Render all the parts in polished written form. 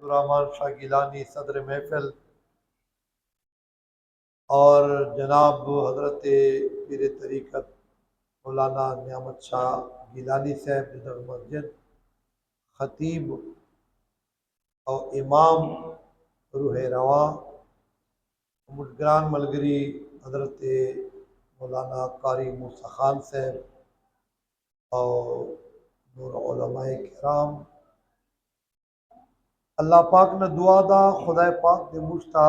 Abdurrahman Shah Gilani सदर महफिल और जनाब हजरत पीर तरीक़त मौलाना नियामत शाह गिलानी साहब मस्जिद खतीब और इमाम रूह रवा मुजगरान मलगरी हजरत मौलाना कारी मूसा खान साहब और नूर उलमाए किराम। अल्लाह पाक ने दुआ दा खुदा पाक ने मुश्ता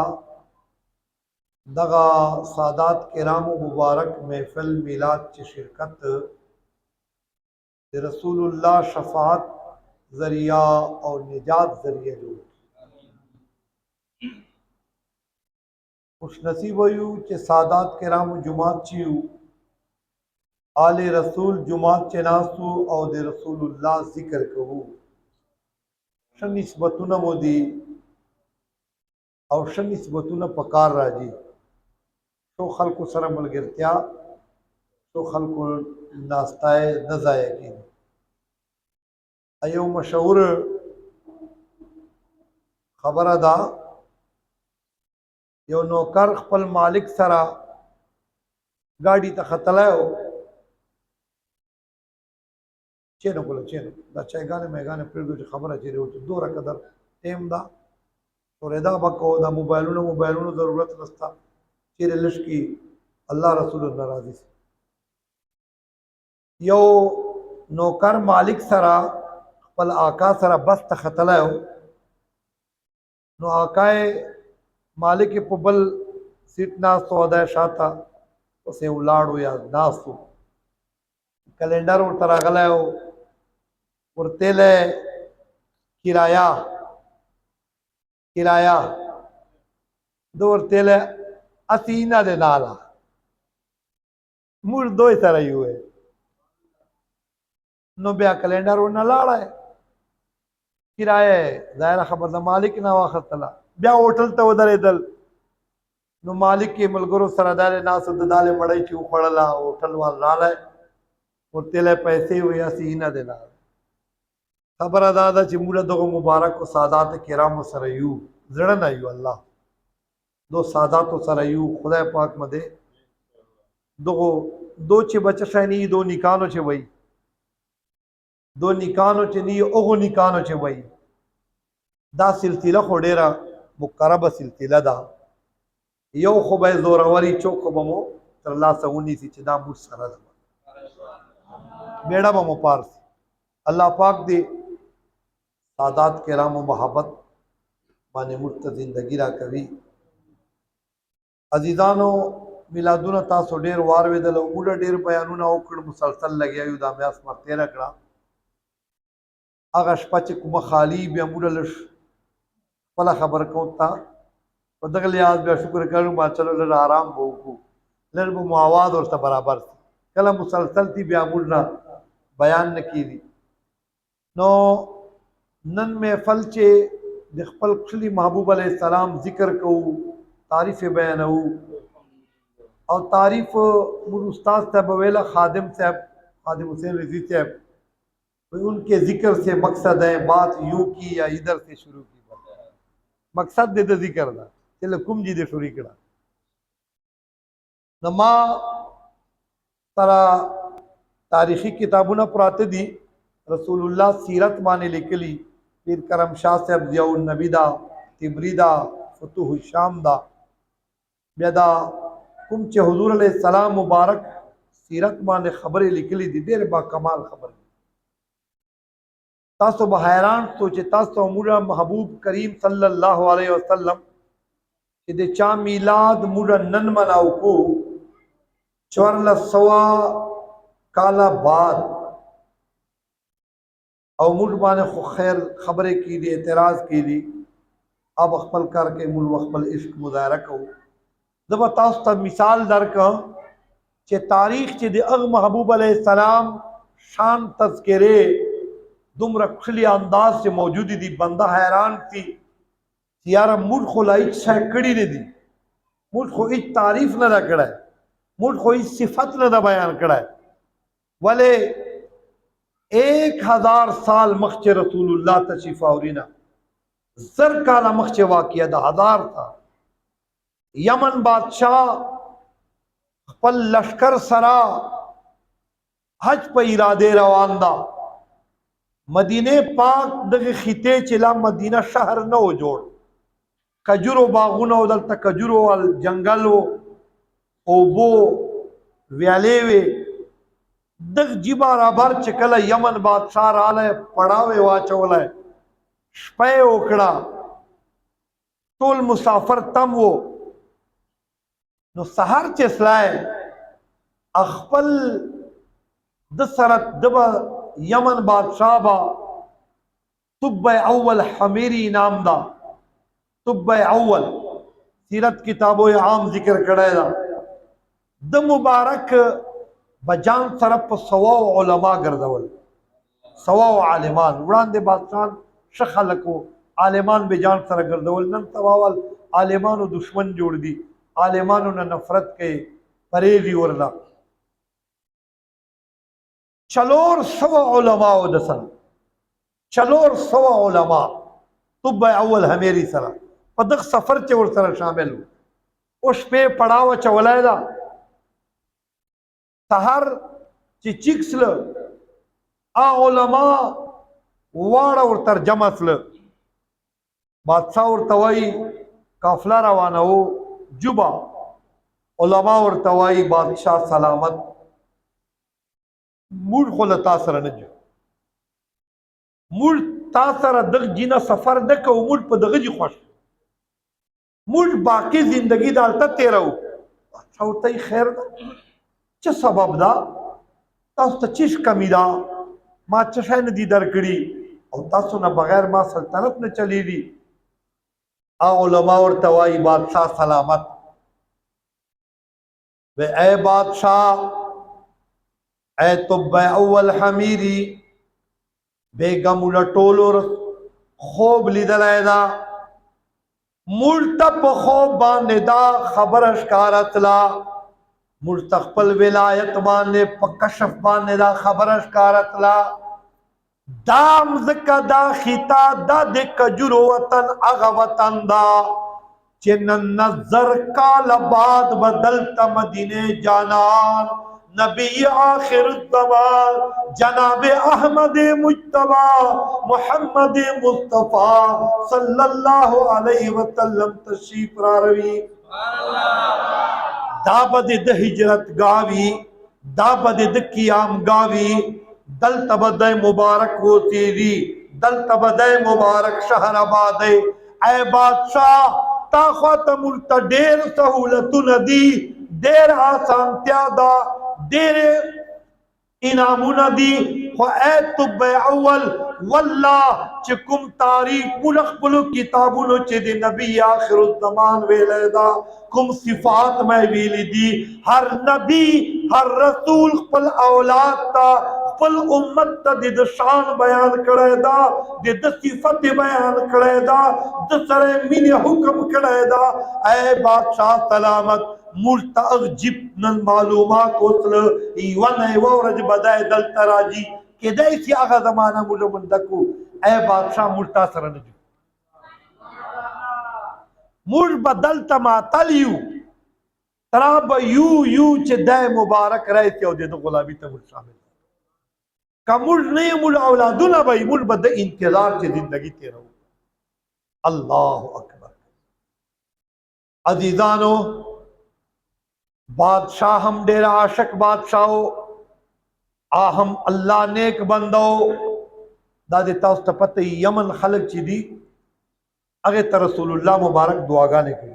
दगा सादात किराम मुबारक महफिल मिलाद च शिरकत रसूलुल्लाह शफात जरिया और निजात जरिए जो खुश नसीब हुई कि सादात किराम जुमात चियू आले रसूल जुमात चनासू और दे रसूलुल्लाह जिक्र कहू शनिस्बतुन मोदी और शनिस्बतुन पकार राजी तो खल को सर मल गिरत्या तो खल को नास्ताए न जाएगी अयो मशहूर खबर अदा यो नौकर खपल मालिक सरा गाड़ी तखतलायो चेनो बोलो चेनो दा चाहे गाने में गाने फिर दो खबर है चेरे तो दो रकदर टेम दा तो रेदा बको दा मोबाइलों जरूरत नस्ता चेरे लश्की अल्लाह रसूल नाराजी से यो नौकर मालिक सरा पल आका सरा बस तखतलायो नो आकाए मालिक के पुबल सीट नास तो अदा शाता उसे उलाड़ो या नासो कैलेंडर और तरागलायो और तेले किराया किराया दो और तेले असीना दे नाला मुड़ दो ही तरह ही हुए नो ब्या कैलेंडर और न लाड़ा है किराया दायरा खबर दा मालिक ना वाखत तला ब्या होटल तो उधर इधर नो मालिक के मलगरो सरदारे नास दाले मड़ई की उखड़ला होटल वाल लाला और तेले पैसे हुए असीना दे नाला खबर अदादा चिमुड़ा दो मुबारक को सादात किराम सरयू जड़न आयु अल्लाह दो सादात सरयू खुदा पाक मदे दो दो चे बचशनी दो निकानो चे वही दो निकानो चे नी ओगो निकानो चे वही दा सिलसिला खोडेरा मुकरब सिलसिला दा यो खुबे जोरावरी चौक बमो तरला सऊनी सी चिदा मुसरा बेड़ा बमो पारस अल्लाह पाक दे सादात किराम मोहब्बत माने मुर्त जिंदगी रा कवि अजीजानो मिलादुना तासो डेर वार वेदल मुड़ा डेर बयानुना ओकड़ मुसलसल लगे आयु दा म्यास मर तेरा कड़ा आगाश पच कुम खाली बिया मुड़ा लश पला खबर कोता पदगले आज बिया शुक्र करूं मा चलो लर आराम बोकू लर बो आवाज और ता बराबर कला मुसलसल थी बिया मुड़ा बयान न की दी नो नन में फलचे दिखपल खुली महबूब अलैहिस्सलाम जिक्र कहू तारीफ बयान और तारीफ मुर उस्ताद साहब वेला खादिम साहब खादिम हुसैन रजी साहब तो उनके जिक्र से मकसद है बात यूं की या इधर से शुरू की मकसद दे दे जिक्र दा चलो कुम जी दे शुरू करा नमा तरा तारीखी किताबों ना पुराते दी रसूलुल्लाह सीरत माने लिखली पीर करम शाह साहब जियाउन नबीदा तिबरीदा फतुह शाम दा बेदा कुम चे हुजूर अलैहिस्सलाम मुबारक सीरत माने खबरें लिखली दी देर बा कमाल खबर तासो बहैरान सोचे तासो मुरा महबूब करीम सल्लल्लाहु अलैहि वसल्लम कि दे चा मिलाद मुरा नन मनाऊ को चवरला सवा काला बाद और मुल माने खैर खबरें की दी एतराज की दी अब अखपल करके मुल वखपल इश्क मुजाहरा को जब तास्ता मिसाल दर का चे तारीख चे दे अग महबूब अलैहिस्सलाम शान तज़किरे दुम रखली अंदाज से मौजूदी दी बंदा हैरान थी यार मुझ खोलाई सैकड़ी ने दी मुझ को इस तारीफ न दा कड़ा है मुझ को इस सिफत न दा बयान कड़ा है वाले 1000 साल मख्चे रसूलुल्लाह तशरीफ आवरीना زر کاله مخکې واقعه د 1000 تا یمن بادشاہ خپل لشکر سرا حج په اراده روان دا مدینه پاک دغه خطه چې لا مدینه شهر نه و جوړ کجورو باغونه او دلته کجورو ول جنگل او بو ویالې وی دغ جی برابر چې کله یمن بادشاہ رااله پړاوې واچولای شپه وکړه ټول مسافر تم وو نو سحر چې سلای خپل د سره د یمن بادشاہ با طب اول حمیری نام دا طب اول سیرت کتابو عام ذکر کړی دا د مبارک بجان سره په 100 علما ګرځول 100 عالمان وړاندې بادشاہ شخلکو عالمان به جان سره ګرځول نن سوال عالمانو دشمن جوړ دي عالمانو نه نفرت کوي پریزي ورلا 400 علما او د سره 400 علما طب اول همیری سره په دغه سفر چې ور سره شامل او شپه پړاو چولای دا سحر چې چیکسل علما واړه ور ترجمه سل بادشاہ ورته وای قافله روانه وو جوبا علما ورته وای بادشاہ سلامت مول خلتا سره نه جو مول تا سره دغ جینا سفر نه کو مول په دغه جی خوش مول باقی زندگی دالته تیرو ورته خیر ده څه سبب دا تاسو ته چیش کمی دا ما څه نه دي درکړي او تاسو نه بغیر ما سلطنت نه چلیږي علماء ورته وای بادشاہ سلامت و اے بادشاہ اے طب اول حمیری بیگم لټولور خوب لیدلای دا ملتپ خوب باندې دا خبر اشکارتلا مستقبل ولایت باندې په کشف باندې دا خبر اشکارتلا دام زکا دا خطا دا د کجرو وطن اغا وطن دا چنن نظر کال بعد بدلتا مدینه جانان نبی آخر الزمان جناب احمد مجتبی محمد مصطفیٰ صلی اللہ علیہ وسلم تشریف را روی دا بد د ہجرت گاوی دا بد د قیام گاوی دل تبدے مبارک ہوتی دی دل تبدے مبارک شہر آباد اے بادشاہ تا خاتم التا دیر سہولت ندی دیر آسانتیا دا دیر انامون دی خو اے طب اول واللہ چکم تاریخ ملخ بلو کتابونو چی دی نبی آخر الزمان ویلے دا کم صفات میں ویلی دی ہر نبی ہر رسول خپل اولاد تا خپل امت تا دید شان بیان کرے دا دید صفت بیان کرے دا دسر من حکم کرے دا اے بادشاہ سلامت ملتاغ جبنن معلومات وصل ایوان ایوارج بدای دل تراجی کہ دیسی آغا زمانہ مجھے مندکو اے بادشاہ ملتا سرنجو مجھ بدلتا ماتلیو تراب یو چے دائے مبارک رہے تھے دے دو غلابی تا مجھ شامل کہ مجھ نہیں مجھ اولادونا بھائی مجھ بدے انتظار چے زندگی تیرا ہو اللہ اکبر عزیزانو بادشاہ ہم ڈیرا عاشق بادشاہو آہم اللہ نیک بندو دا دیتا اس تپت یمن خلق چی دی اگے تا رسول اللہ مبارک دعاگانے کری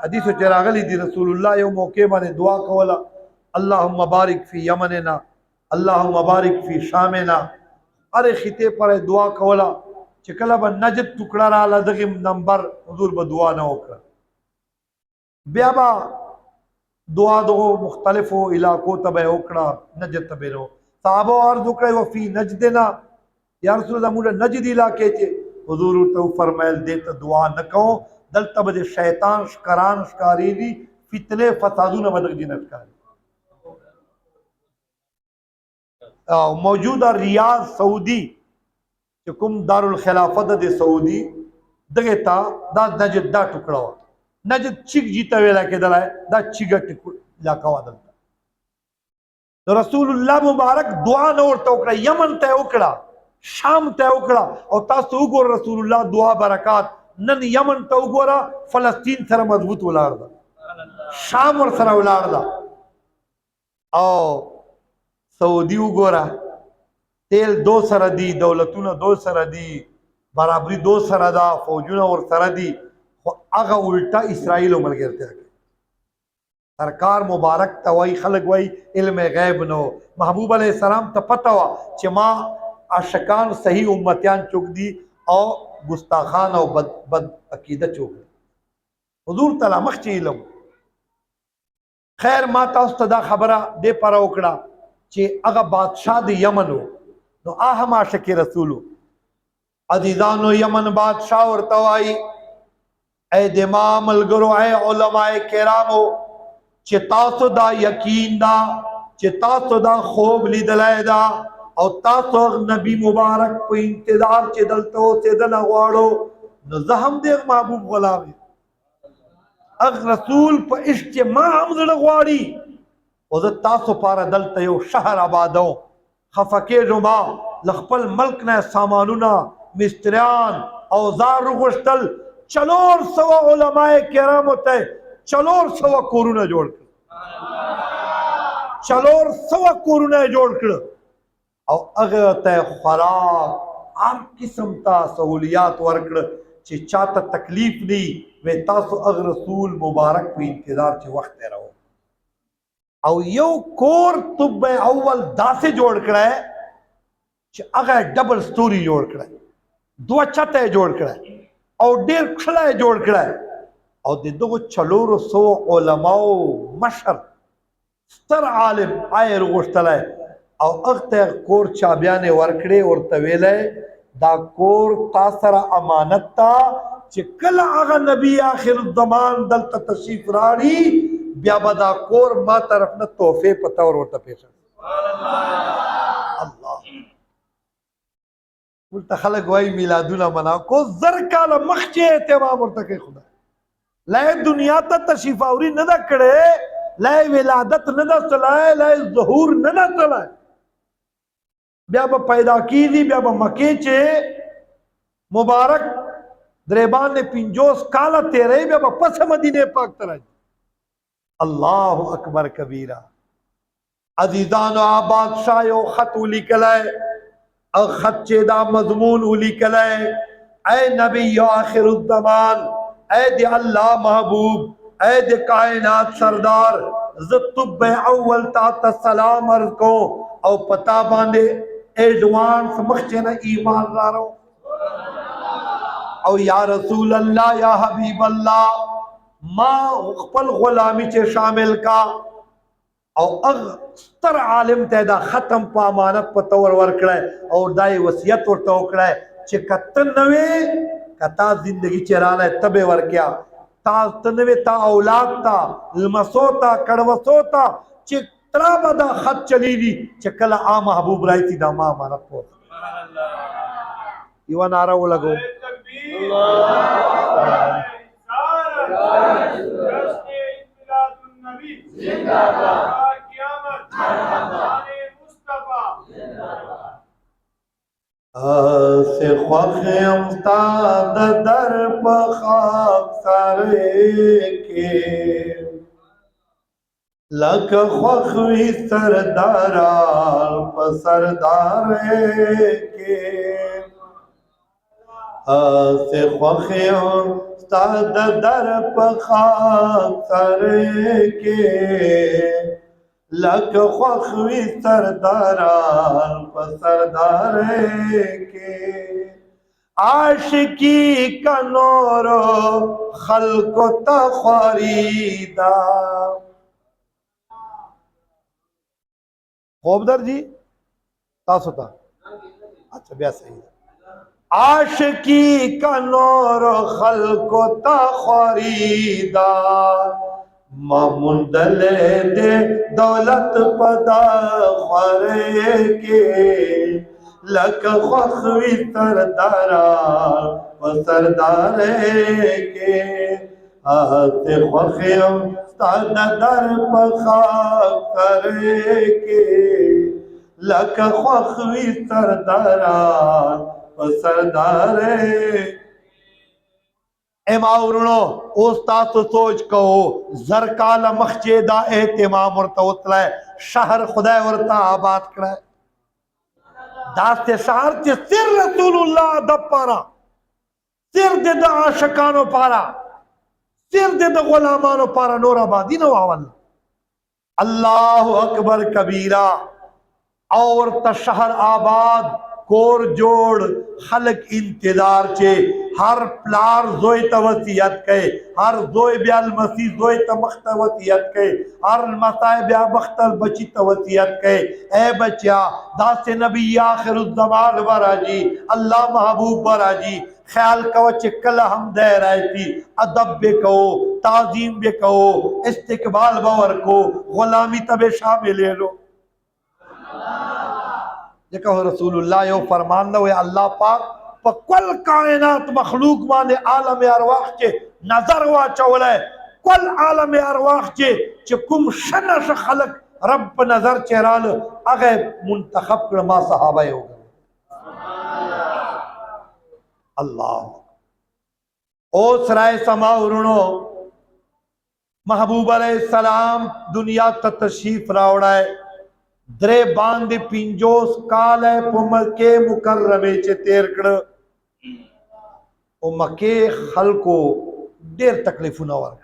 حدیث و چراغلی دی رسول اللہ یو موقع بانے دعا کولا اللہم بارک فی یمننا اللہم بارک فی شامنا ارے خطے پر دعا کولا چکلا با نجد ٹکڑا را لدغم نمبر حضور با دعا نہ ہوکر بیا با دعا دو مختلفو علاقوں تبے اوکڑا نجد تبے رو صحابہ عرض اکڑے وفی نجدنا یا رسول اللہ مجھے نجد علاقے چے حضور تو فرمائل دیتا دعا نکو دل تب دے شیطان شکران شکاری دی فتنے فسادون مدق جن شکاری موجودہ ریاض سعودی چې کوم دارالخلافت د سعودي دغه تا دا نجد دا ټوکړه وه نجد چیک جیته ویلا کېدلی دا چیګه علاقه وه دلته نو رسول الله مبارک دعا نه ورته وکړه یمن ته وکړه شام ته وکړه او تاسو وګوره رسول الله دعا برکات نن یمن ته وګوره فلسطین سره مضبوط ولاړ ده شام ور سره ولاړ ده او سعودي وګوره تیل دو سره دي دولتونه دو سره دي برابري دو سره ده فوجونه ور سره دي خو هغه الټا اسرائیل ملګرتیا کوي سرکار مبارک ته وای خلک وای علم غیب نو محبوب علیہ السلام ته پته وا چې ما عاشقان صحیح امتیان چوک دي او گستاخان او بد عقیده چوک دي حضور تعالی مخ چې علم خیر ما تاسو ته دا خبره دې پر وکړه چې هغه بادشاہ د یمن نو اهم عاشق رسول عزیزانو یمن بادشاہ ورته وای اے د ما ملګرو اے علماء کرامو چې تاسو دا یقین دا چې تاسو دا خوب لیدلای دا او تاسو نبی مبارک په انتظار چې دلته اوسېدل غواړو نو زه هم د محبوب غلام اغ رسول په اجتماع هم زړه غواړي او زه تاسو پاره دلته یو شهر آبادو خفه کېږم ما له خپل ملک نه سامانونه مستریان اوزار وغوښتل 400 علماء کرامو ته 400 کورونه جوړ کړ 400 کورونه جوړ کړ او هغه ته خوراک هر قسم ته سہولیات ورکړ چې چاته تکلیف نی وې تاسو هغه رسول مبارک په انتظار چې وخت راو او یو کور طب اول داسې جوړ کړه چې هغه ډبل سټوري جوړ کړه دوه چته جوړ کړه او ډیر کله جوړ کړه او د دغه 400 علماو مشر ستر عالم آیر غوښتلای او اغته کور چابیانه ورکړې ورته ویلې دا کور تاسو را امانت تا چې کله هغه نبی آخر الزمان دلته تشریف راړي بیا به دا کور ما طرف نه تحفه په تور ورته پیښ الله ولته خلک وای میلادونه منا کو زر کاله مخچه اهتمام ورته کوي خدای لا دنیا ته تشریف اوري نه دا کړي لا ولادت نه دا چلای لا ظهور نه دا چلای بیا به پیدا کیږي بیا به مکه چې مبارک دربان نے 50 کاله تیرې بیا به پس مدینه پاک ته راځي الله اکبر کبیره عزیزانو آباد شاه یو خط ولیکلای او خط چې دا مضمون ولیکلای اے نبی آخر الزمان اے دی اللہ محبوب اے دی کائنات سردار زطب اول تا سلام عرض کو او پتا باندے ایڈوانس مخچنا ایمان رارو او یا رسول اللہ یا حبیب اللہ ما خپل غلامی چے شامل کا او ستر عالم ته دا ختم په امانت په تور ورکړای او دای وصیت ورته وکړای چې کته نوې کتا زندگی چراله تبه ورکیا تا تنوې تا اولاد تا لمسو تا کړوسو تا چې ترا بدا خط چلی دي چې کله ا محبوب راځي دا ما امانت په سبحان الله یو نعره ولګو سے خوخیم استاد در پخاک سارے کے لک خوخوی سردارال پسردارے کے سے خوخیم استاد در پخاک سارے کے لک خوخوی سرداران پسردارے کے عاشقی کا نور خلق تخریدا خوب در جی تاسو تا اچھا بیا صحیح عاشقی کا نور خلق تخریدا مامندل دے دولت پدا خورے کے लक ख्वाखवी सरदारान व सरदारे के आते ख्वाखियम सादा दर पखा करे के लक ख्वाखवी सरदारान व सरदारे एमाउरणो उस्ताद सोच कहो जरकाल मखजेदा एहतिमाम वर्ता शहर खुदा वर्ता आबाद करा दास्ते शहर के सिर रसूलुल्लाह दब पारा सिर दे द आशिकानो पारा सिर दे द गुलामानो पारा नूराबादी नो आवल अल्लाह अकबर कबीरा और त शहर आबाद कोर जोड़ खलक इंतजार चे हर प्लार जोय तवसियत के हर जोय ब्याल मसी जोय तमख्त वसियत के हर मसाए ब्या बख्तल बची तवसियत के ए बच्चा दास नबी आखिरुज़्ज़मान वराजी अल्लाह महबूब वराजी ख्याल कवच कल हम दे रही थी अदब बे कहो ताजीम बे कहो इस्तिकबाल बवर को गुलामी तबे शामिल लो कहो रसूलुल्लाह यो फरमान न हुए अल्लाह पाक पक्वल कायनात मखलूक माने आलम अरवाह के नजर हुआ चौले कुल आलम अरवाह के कुम शनश खलक रब नजर चेराल अगे मुंतखब कर मा सहाबा हो गए अल्लाह ओ सराय समा उरणो महबूब अलैहिस्सलाम दुनिया तशरीफ रावड़ाए द्रे बांध पिंजोस काल के मुकर्रमे चे तेरकड़ ओ मके खल को देर तकलीफ न वर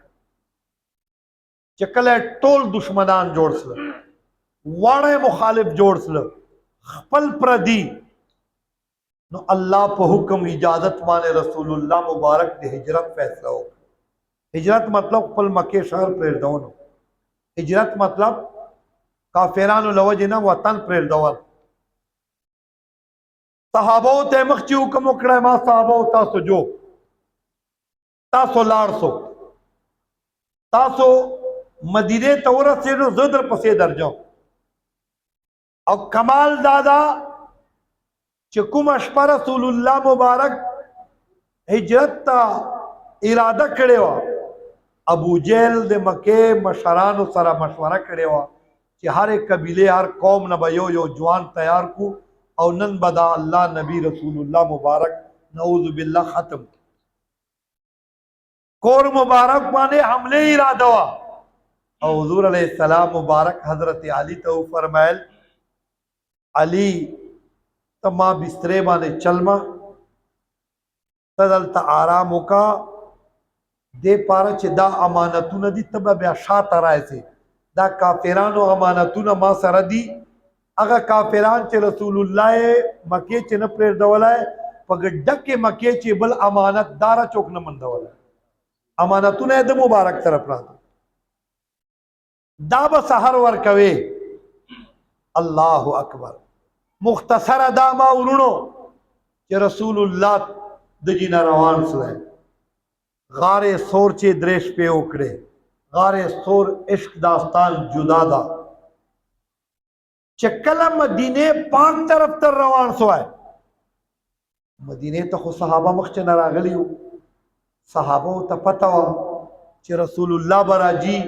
चकल टोल दुश्मनान जोड़सल वाड़े मुखालिफ जोड़सल खपल प्रदी नो अल्लाह पे हुक्म इजाजत माने रसूलुल्लाह मुबारक दे हिजरत फैसला हो हिजरत मतलब पल मके शहर प्रेर दौन हिजरत मतलब काफिरान लवजना वतन प्रेर दौर सहाबो ते मखची हुक्म उकड़ा मा सहाबो तासो जो तासो लारसो तासो मदीने तौर से नो ज़दर पसे दर्जो और कमाल दादा चकुम अशपा रसूलुल्लाह मुबारक हिजरत ता इरादा करे वा अबू जेल दे मके मशरान सरा मशवरा करे वा कि हर एक कबीले हर कौम न बयो यो जवान तैयार को और नन बदा अल्लाह नबी रसूलुल्लाह मुबारक नऊज़ु बिल्लाह खत्म कोर मुबारक माने हमले इरादा वा और हुजूर अलैहिस्सलाम मुबारक हजरत अली तो फरमायल अली तमा बिस्तरे माने चलमा तदल आराम का दे पारा चे दा अमानतु नदी तब ब्या शात राय से दा काफिरानो अमानतुन मा सरदी अगर काफिरान चे रसूलुल्लाह मके चे न प्रेर दवलाय पगड्डक के मके चे बल अमानत दारा चौक न मन दवलाय अमानतुन है द मुबारक तरफ रहा दा बसहर वर कवे अल्लाह अकबर मुख्तसर दामा उरुणो चे रसूलुल्लाह दजीना रवान सले गारे सोर चे द्रेश पे ओकड़े गारे सोर इश्क दास्तान जुदादा चक्कला मदीने पाक तरफ तर रवान सो है मदीने तो खु सहाबा मख्च न रागली हो सहाबा तो पता हो चे रसूलुल्लाह बराजी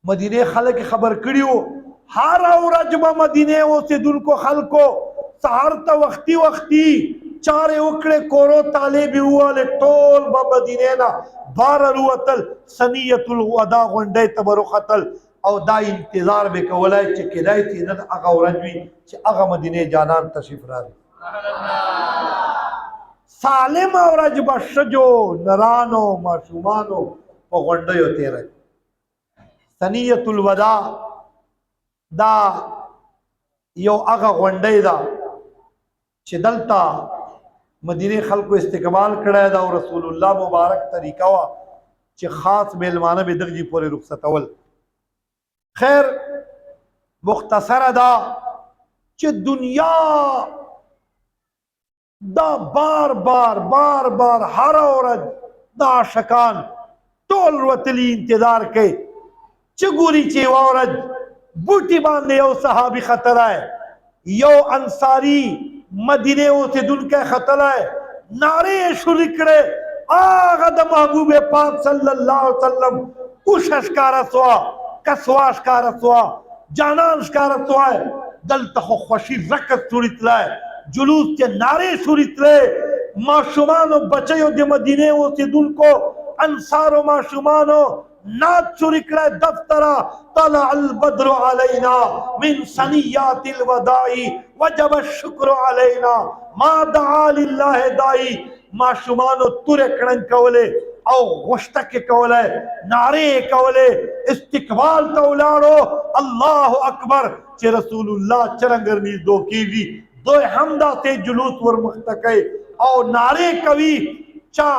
मदीने खल की खबर कड़ी हो हार और अजमा मदीने वो से दुन को खल को सहार तो वक्ती वक्ती चारे उकड़े कोरो ताले भी हुआ ले टोल मदीने ना बार रुअतल सनियतुल वदा गोंडे तबरुखतल और दा इंतजार बे कवलाय चे किदाय थी नन अगा औरजवी चे अगा मदीने जानान तशरीफ रारे सालिम और अजबा शजो नरानो माशुमानो वो गोंडे होते रहे सनियतुल वदा दा यो अगा गोंडे दा चे दलता मदीने खल को इस्तेकबाल कराया था और रसूलुल्लाह मुबारक तरीका हुआ चे खास मेलमाना बेदक जी पूरे रुखसत अवल खैर मुख्तसर अदा चे दुनिया दा बार बार हर औरत दा शकान टोल वतली इंतजार के चगुरी चे औरत बूटी बांधे यो सहाबी खतर है यो अंसारी मदीने से दुल के खतल है नारे शुरिकड़े आगद महबूब पाक सल्लल्लाहु अलैहि वसल्लम उश अशकार स्वा कसवा अशकार स्वा जानान अशकार स्वा दल तखो खुशी रकत सुरितला जुलूस के नारे सुरितले माशुमानो बचयो दे मदीने से दुल को अंसारो माशुमानो नात शुरिकड़ा दफ्तरा तला अल बद्र अलैना मिन सनियातिल वदाई वजब शुक्र अलैना मा दआ लिल्लाह दाई माशुमानो तुरे कड़न कवले औ वश्तक के कवले नारे कवले इस्तिकबाल तौलाड़ो अल्लाह अकबर चे रसूलुल्लाह चरंगर नी दो कीवी दो हमदा से जुलूस वर मुख्तके और नारे कवि चा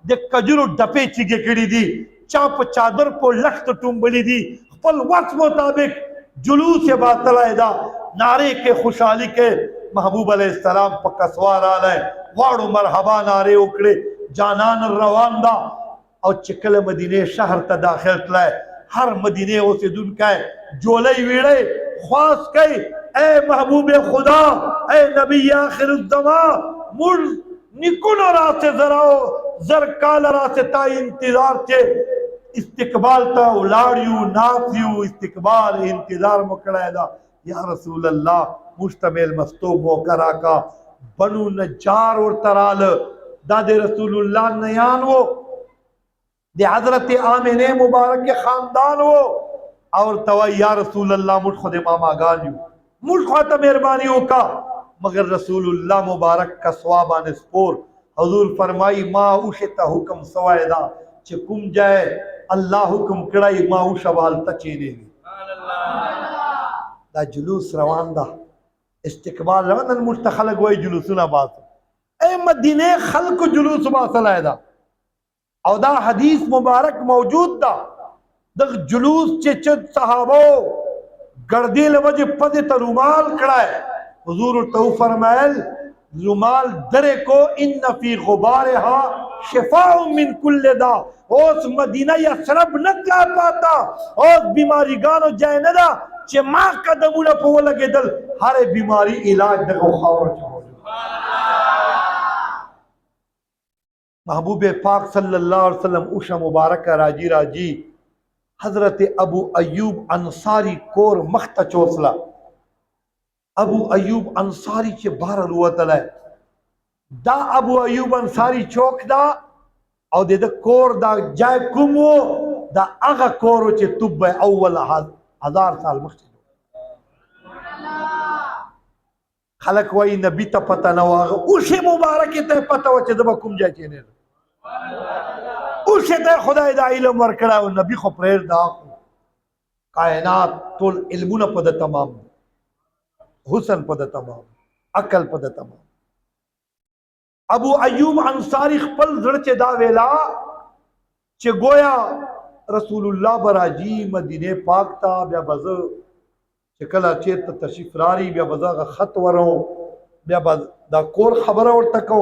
दे कजुरु डपे चिगे कड़ी दी चाप चादर को लख्त टुम्बली दी पल वक्त मुताबिक जुलूस से बातलायदा नारे के खुशहाली के महबूब अलैहिस्सलाम पक्का सवार आले वाड़ो मरहबा नारे उकड़े जानान रवानदा और चिकल मदीने शहर ता दाखिल तलाए हर मदीने ओ से दुन का जोले वीड़े ख्वास कई ए महबूब खुदा ए नबी आखिरुज़्ज़मा मुड़ निकुन रास्ते जराओ जर काल रास्ते ता इंतजार चे इस्तिकबाल ता उलाड़ियू नासियू इस्तिकबाल इंतजार मुकड़ायदा या रसूल अल्लाह मुश्तमिल मस्तूब होकर आका बनु नज्जार और तराल दादे रसूलुल्लाह नयान वो दे हजरत आमिने मुबारक के खानदान वो और तवा या रसूल अल्लाह मुझ खुद मामा गानियो मुझ खाता मेहरबानी का मगर रसूलुल्लाह मुबारक का स्वाबान स्पोर हजूर फरमाई माँ उशता हुक्म सवायदा चुकुम जाए अल्लाह हुक्म कड़ाई माँ उशवाल तचेने दा जुलूस रवान दा इस्तिकबाल रवान मुस्तखल गोई जुलूसना बात ए मदीने खल्क जुलूस बासलायदा और दा हदीस मुबारक मौजूद दा द जुलूस चेचद सहाबो गर्दील वज पद तरुमाल कड़ाए हुजूर तो फरमायल रुमाल दरे को इन फी गुबारहा शिफाउ मिन कुल्ल दा ओस मदीना या शरब न का पाता ओस बीमारी गानो जाए न दा चे मां कदमुला पो लगे दल हरे बीमारी इलाज दगो खावरो महबूब पाक सल्लल्लाहु अलैहि वसल्लम उशा मुबारक राजी राजी हजरत अबू अयूब अंसारी कोर मख्ता चोसला अबू अयूब अंसारी चे बाहर रुवतल है दा अबू अयूब अंसारी चौक दा और दे कोर दा जाय कुमो दा आगा कोरो चे तुब अव्वल 1000 साल मख्ती खलक वही नबी ता पता न वागा उसे मुबारक ते पता वचे दबा कुम जाय चेने उसे ते खुदा दा इल्म वरकड़ा और नबी खो प्रेर दा कायनात तोल इल्मुना पद तमाम हुसन पद तमाम अकल पद तमाम अबू अयूब अंसारी खपल जड़चे दा वेला चे गोया रसूलुल्लाह बराजी मदीने पाक ता ब्या बज चकला चेत तशफरारी ब्या बजा का खत वरो ब्या बज दा कोर खबर और तको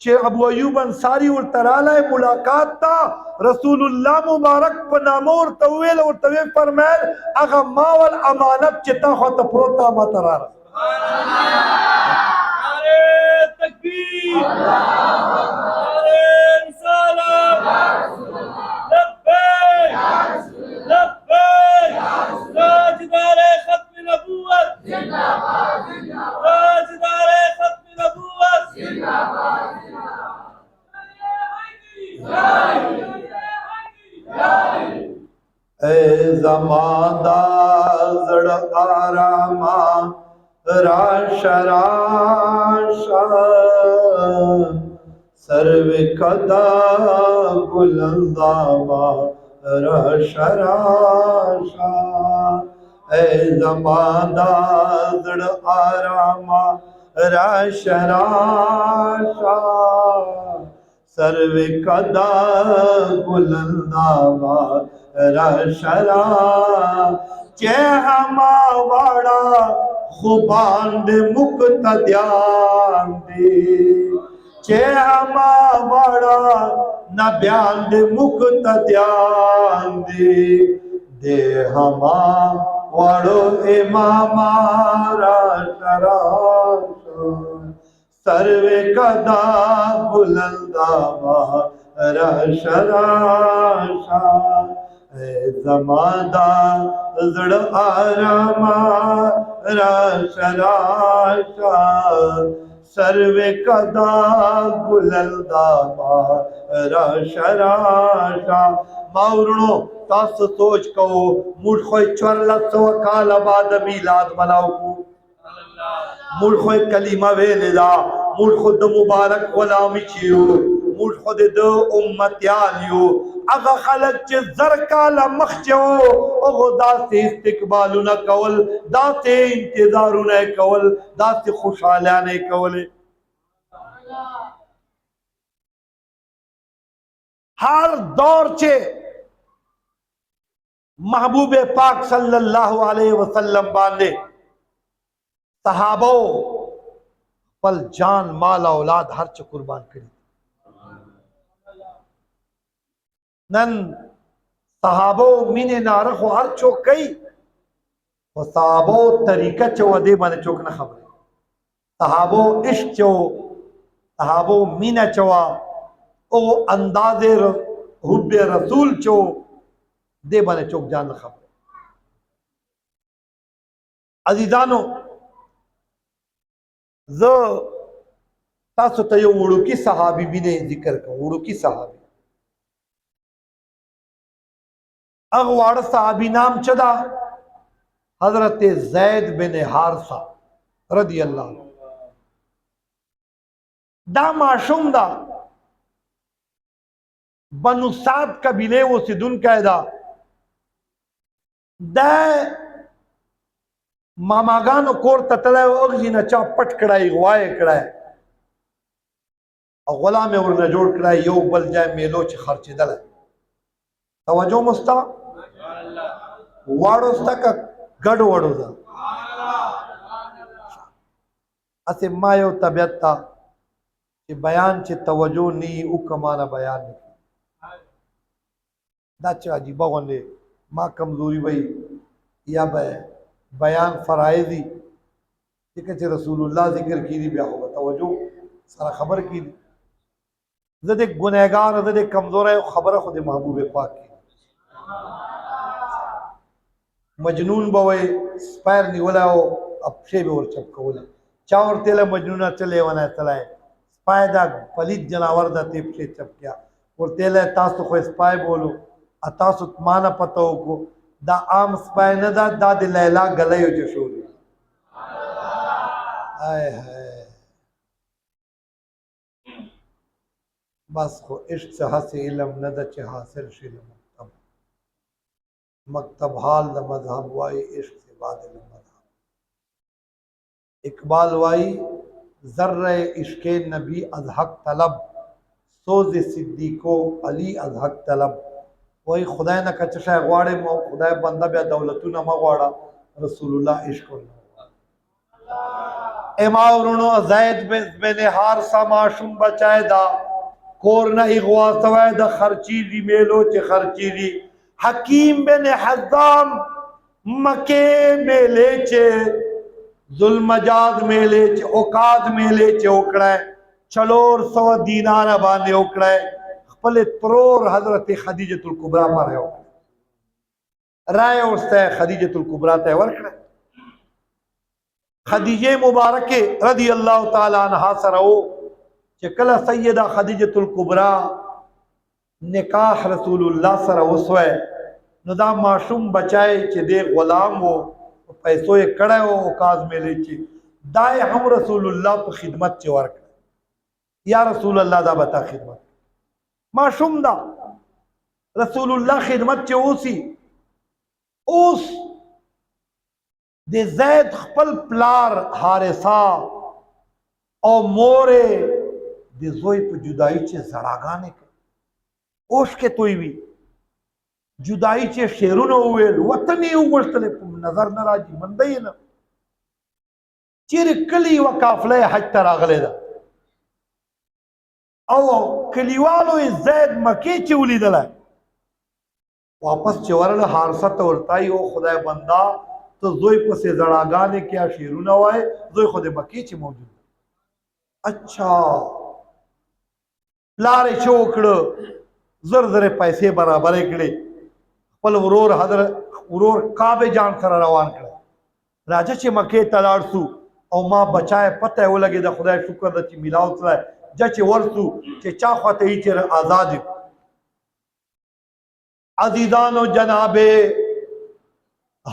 चे अबू अयूब अंसारी और तराला मुलाकात ता रसूलुल्लाह मुबारक पनामो और तवेल और तवे फरमाल अगा मावल अमानत चिता खत प्रोता मतरा नारे तकबीर नारे रिसालत लब्बैक लब्बैक ताजदारे खत्म नबूवत जिंदाबाद जिंदाबाद ताजदारे खत्म नबूवत जिंदाबाद ए जमादा जड़ आरामा राशा राशा सर्व कदा बुलंदावा राशा राशा ए जमादा जड़ आरामा राशा राशा सर्व कदा बुलंदावा रशरा चे हमा वाड़ा खुबान दे मुक्तद्यान दे चे हमा वाड़ा नब्यान दे मुक्तद्यान दे हमा वाड़ो इमामा रशरा सर्वे कदा बुलंदा रशराशा जमादा जड़ आरामा रशराशा सर्वे कदा बुलंदा रशराशा मावरणो तास सोच कहो मुठखोय 400 काल बाद मिलाद मनाओ मुड़ खुद कलीमा वेलिदा मुड़ खुद मुबारक गुलामी चियो मुड़ खुद दो उम्मत यालियो अगर खलक चे जर काला मखचो ओगो दास्ते इस्तिकबालु न कवल दास्ते इंतजारु न कवल दास्ते खुशहालिया न कवल हर दौर चे महबूब पाक सल्लल्लाहु अलैहि वसल्लम बांधे सहाबो पल जान माल औलाद हर च कुर्बान करी नन सहाबो मीने नारख हर चो कई वो सहाबो तरीका चो अदे बने चोक न खबर सहाबो इश्क चो सहाबो मीना चवा ओ अंदाजे हुब्बे रसूल चो दे बने चोक जान न खबर अजीजानो जो तासो तयो उड़ुकी सहाबी भी ने जिक्र का उड़ुकी सहाबी अगवाड़ सहाबी नाम चदा हजरत जैद बिन हारसा रदी अल्लाह दा माशूम दा बनु साद कबीले वो सिदुन कैदा दा मामागानो कोर ततला अगजी न चा पट कड़ाई गवाए कड़ाए और गुलाम और न जोड़ कड़ाई यो बल जाए मेलो च खर्च दल तवज्जो मुस्ता वाड़ोस्ता का गड़ वड़ोदा असे मायो तबियता कि बयान च तवज्जो नी उकमाना बयान नहीं दाचा जी बगोने मां कमजोरी भाई या बयान फराइजी ठीक है रसूलुल्लाह जिक्र की दी ब्या होगा तवज्जो सारा खबर की दी जदे गुनहगार जदे कमजोर है खबर खुद महबूब पाक की मजनून बवे स्पैर निवला हो अब शेब और चपकवला चावर तेला मजनूना चले वना चलाए स्पायदा पलित जनावर दा तेप से चपकिया और तेला तास तो कोई स्पाय बोलो अतास माना पतो को दा आम स्पाय न दा दाद लैला गले हो जशोरी आए है बस को इश्क से हसे इल्म न द च हासिल शिल मक्तब मक्तब हाल द मजहब वाई इश्क से बाद मजहब इकबाल वाई जर्रे इश्क नबी अजहक तलब सोज सिद्दीको अली अजहक तलब वही खुदा न कचशा गवाड़े मो खुदा बंदा ब्या दौलतू न मगवाड़ा रसूलुल्लाह इश्क इमाउरुनो जैद बिन हारसा माशूम बचायदा कोरना इगवा सवैद खर्चीदी मेलो चे खर्चीदी हकीम बिन हज़ाम मके मेले चे जुल्मजाद मेले चे औकाद मेले चे ओकड़े चलोर 100 दीनार बांधे ओकड़े खपले त्रोर हजरत खदीजतुल कुबरा पर है राय उसते खदीजतुल कुबरा ते वर्कड़े खदीजे मुबारके रदी अल्लाह ताला अन्हा सरओ कला सैयदा खदीजतुल कुबरा निकाह रसूलुल्लाह सर उसवे नदा माशूम बचाए चे दे गुलाम हो पैसो ये कड़े हो औकाज में ले चे दाए हम रसूलुल्लाह पर खिदमत चे वर्क या रसूलुल्लाह दा बता खिदमत माशूम दा रसूलुल्लाह खिदमत चे उसी उस दे जैद खपल प्लार हारिसा और मोरे दे जोई पे जुदाई चे जड़ागाने के ओश के तोई भी जुदाई चे शेरू न हुए वतनी उगड़तले नजर न राजी मंदई न चिर कली व काफले हज तरागले दा औ कलीवालो जैद मके चे उली दला वापस चवरल हारसा तोरताई ओ खुदा बंदा तो जोई पे से जड़ागाने क्या शेरू न हुए जोई खुद मके चे मौजूद अच्छा پلار شو کړه زر زر پیسې برابر کړي خپل ورور کعبه جان سره روان کړ راځه چې مکه ته لاړ سو او ما بچای پته ولګي د خدای شکر د چې میلاو سره چې ورسو چې چا خواته یې چې آزاد عزیزانو جناب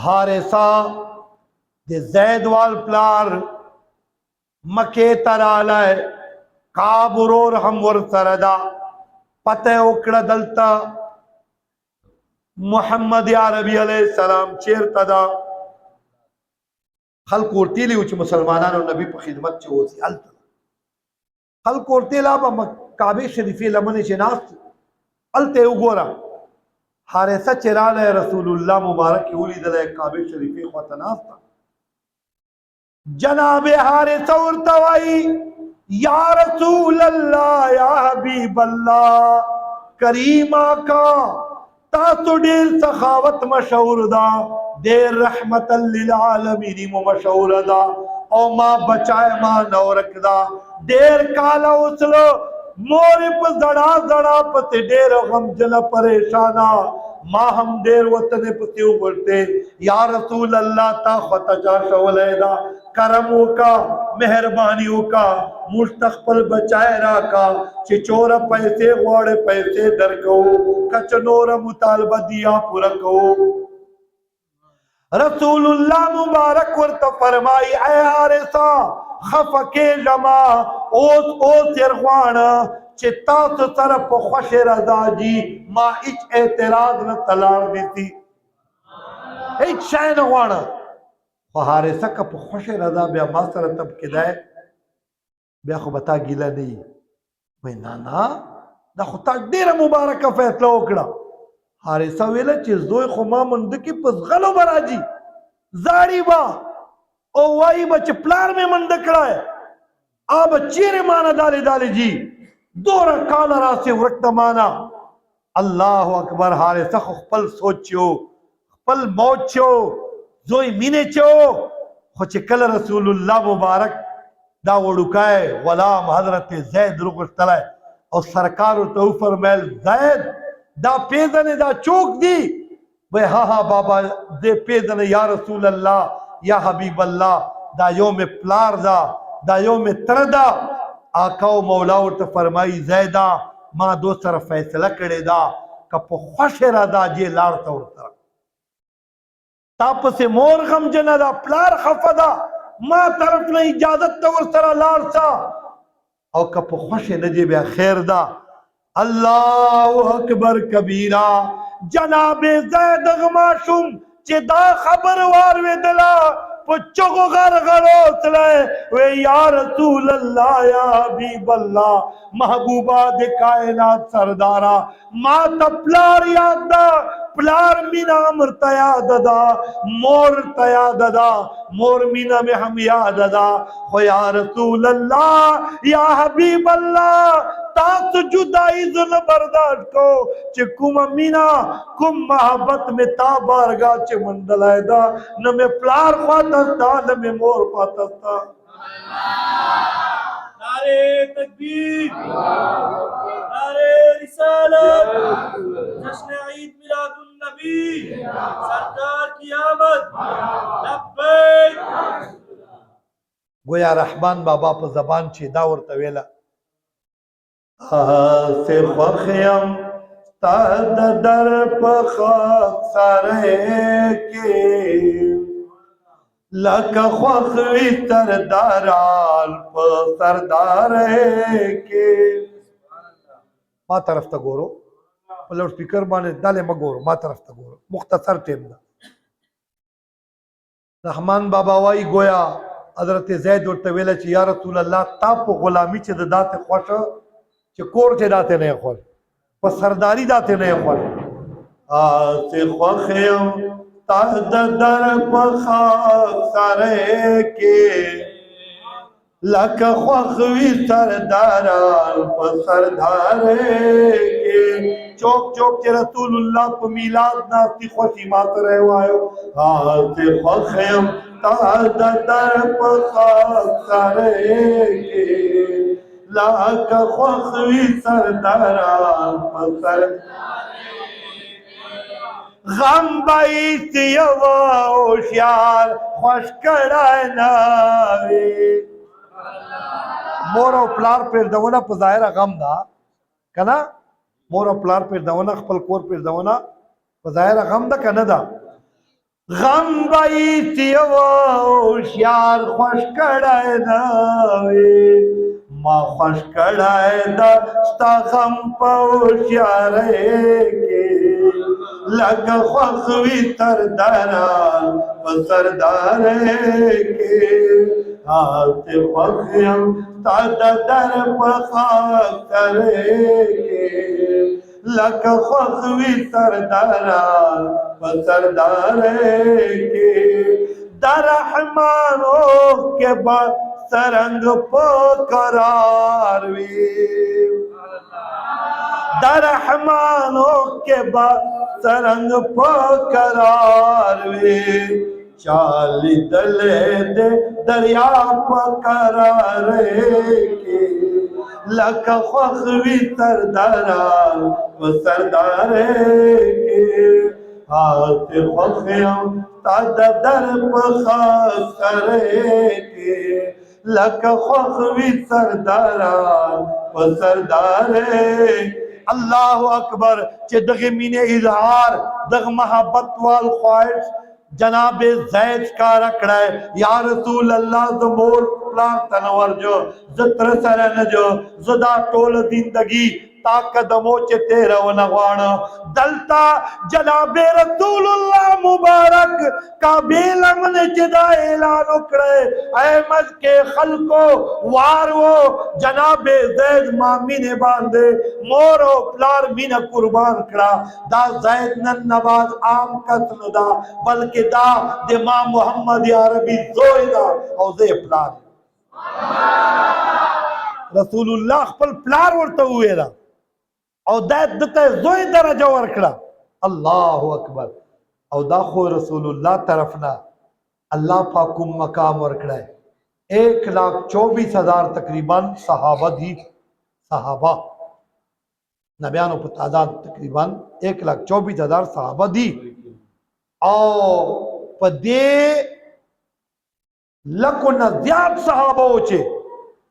حارثہ د زید وال پلار مکه ته راغلی کعب ورور هم ورسره ده پته وکړه دلته محمد عربي علیہ السلام چیرته ده خلق ورته لیو چې مسلمانانو نبی په خدمت کې اوسي هلته خلق ورته لا به کعبه شریفه لمنې چې ناست هلته وګوره حارثه چې راغلی رسول الله مبارک یې ولیدلی کعبه شریفه خواته ناست جناب حارثه ورته وایي یا رسول اللہ یا حبیب اللہ کریم آقا تاسو ډیر سخاوت مشهور دا ډیر رحمت للعالمین مشهور دا او ما بچای ما نورک دا ډیر کالا وسلو مور په زړه زړه پته ډیر غم جن پریشانا ما هم ډیر وطن پته ورته یا رسول الله تا خطا جا شولیدا کرم وکا مہربانی وکا مستقبل بچائے راکا چې چور پیسے غوړ پیسے درکو کچ نور مطالبه دیا پورا کو رسول الله مبارک ورته فرمای اے حارثہ خفکه جما اوس ترغوان چې تاسو سره په خوش رضا جی ما هیڅ اعتراض نه تلار دیتی هیڅ شای نه غواړه خو حارثه که په خوش رضا بیا ما سره تب کېدای بیا خو به تا ګیله نه وي وایي نه دا خو تا ډېره مبارکه فیصله وکړه حارثه ویله چې زوی خو ما منده کې په زغلو به راځي زاړي به او وایي به چې پلار مې منده کړی آ به چیرې مانه دالې دالې جي دوره کاله راسې ورک د مانا الله اکبر حارثه خو خپل سوچ چې خپل موت چې زوی مینه چې خو چې کله رسول الله مبارک دا وړوکی غلام حضرت زید راغوښتلی او سرکار ورته وفرمیل زید دا پیژنې دا چوک دی وایي ها بابا دې پیژنې یا رسول الله یا حبیب الله دا یو مې پلار دا دا یو مې تره دا آقا و مولا ورته فرمایي زیدا ما دو سره فیصله کړې ده که په خوښې راځه جې لاړ ته ورسره تا پسې مور غمجنه ده پلار خفه ده ما طرف نه اجازت ته ورسره لاړ شه او که په خوښې نه دې بیا خیر ده الله اکبر کبیره جناب زید غماشوم چې دا خبر واورېدله په چغو غرغړو تللی وی یا رسول الله یا حبیب الله محبوبه د کائنات سردارا ما ته پلار یاد ده پلار مینا مرته یاد ده مور ته یاد ده مور مینا مې هم یاد ده خو یا رسول الله یا حبیب الله تاسو جدائی زن برداشت کو چه کم مینا کم محبت میں تا بارگاہ چه مندلائی دا نمی پلار خواتستا نمی مور خواتستا نعرے تکبیر نعرے رسالت جشن عید میلاد النبی سرکار کی آمد لبیک گویا رحمان بابا په زبان چې دا ورته ویله سے خوخیم تا در پخاک سارے کے لکا خوخوی سردارال پا سردارے کے ما طرف تا گورو لوڈ سپیکر بانے دالے ما گورو ما طرف تا گورو مختصر ٹیم دا رحمان بابا وائی گویا حضرت زید ورته ویله چې یا رسول الله تا په غلامی چې د داسې خوښه چې کور کې داته نه خوړ په سرداری داته نه خوړ آسه خوخیم تا د در په خاک سره کې لکه خوخوي سرداران په سردارې کې چوک چوک چې رسول الله په میلاد ناستی خوشي ماته وایو آسه خوخیم تا د در په خاک سره کې لاک خوخوی سرداران پسر غم بایست یوا اوشیار خوش کڑای ناوی مور او پلار پیردونه په ظاهره غم دا کنه مور او پلار پیردونه خپل کور پیردونه په ظاهره غم دا کنه دا غم بایست یوا اوشیار خوش کڑای ناوی ما خوش کڑای دا ستا غم پا اوشیاره کی لگا خوخوی سرداران و سرداره کی آت خوخیم تا در پخاک کرے کی لگا خوخوی سرداران و سرداره کی در رحمانو کے با سرنگ پا قرار وی در رحمانو کے با سرنگ پا قرار وی چالی دلے دے دریا پا قرار کی لک خوخوی سرداران و سردارے کی ہاتھ خوخیم تا در پخاک کرے کی لک خوخوی سرداران و سردارے اللہ اکبر چہ دغ مین اظہار دغ محبت والخواہش جناب زید کا رکڑا ہے یا رسول اللہ زمور پلان تنور جو زتر سرن جو زدا ٹول زندگی تا قدمو چے تیرا و نغوان دلتا جناب رسول اللہ مبارک کابیل من جدا اعلان اکڑے احمد کے خلقو وارو جناب زید مامین باندے مورو پلار مین قربان کڑا دا زید نن نباد عام قتل دا بلکہ دا دے ماں محمد عربی زوئی دا او زی پلار رسول اللہ خپل پلار ورطا ہوئے دا او دا دتا زوی درجہ ورکڑا اللہ اکبر او دا خو رسول اللہ طرفنا اللہ پاکم مقام ورکڑا ہے 1,24,000 تقریباً صحابہ دی صحابہ نبیانو پر تعداد تقریباً 1,24,000 صحابہ دی او پا دے لکو نزیاد صحابہ ہوچے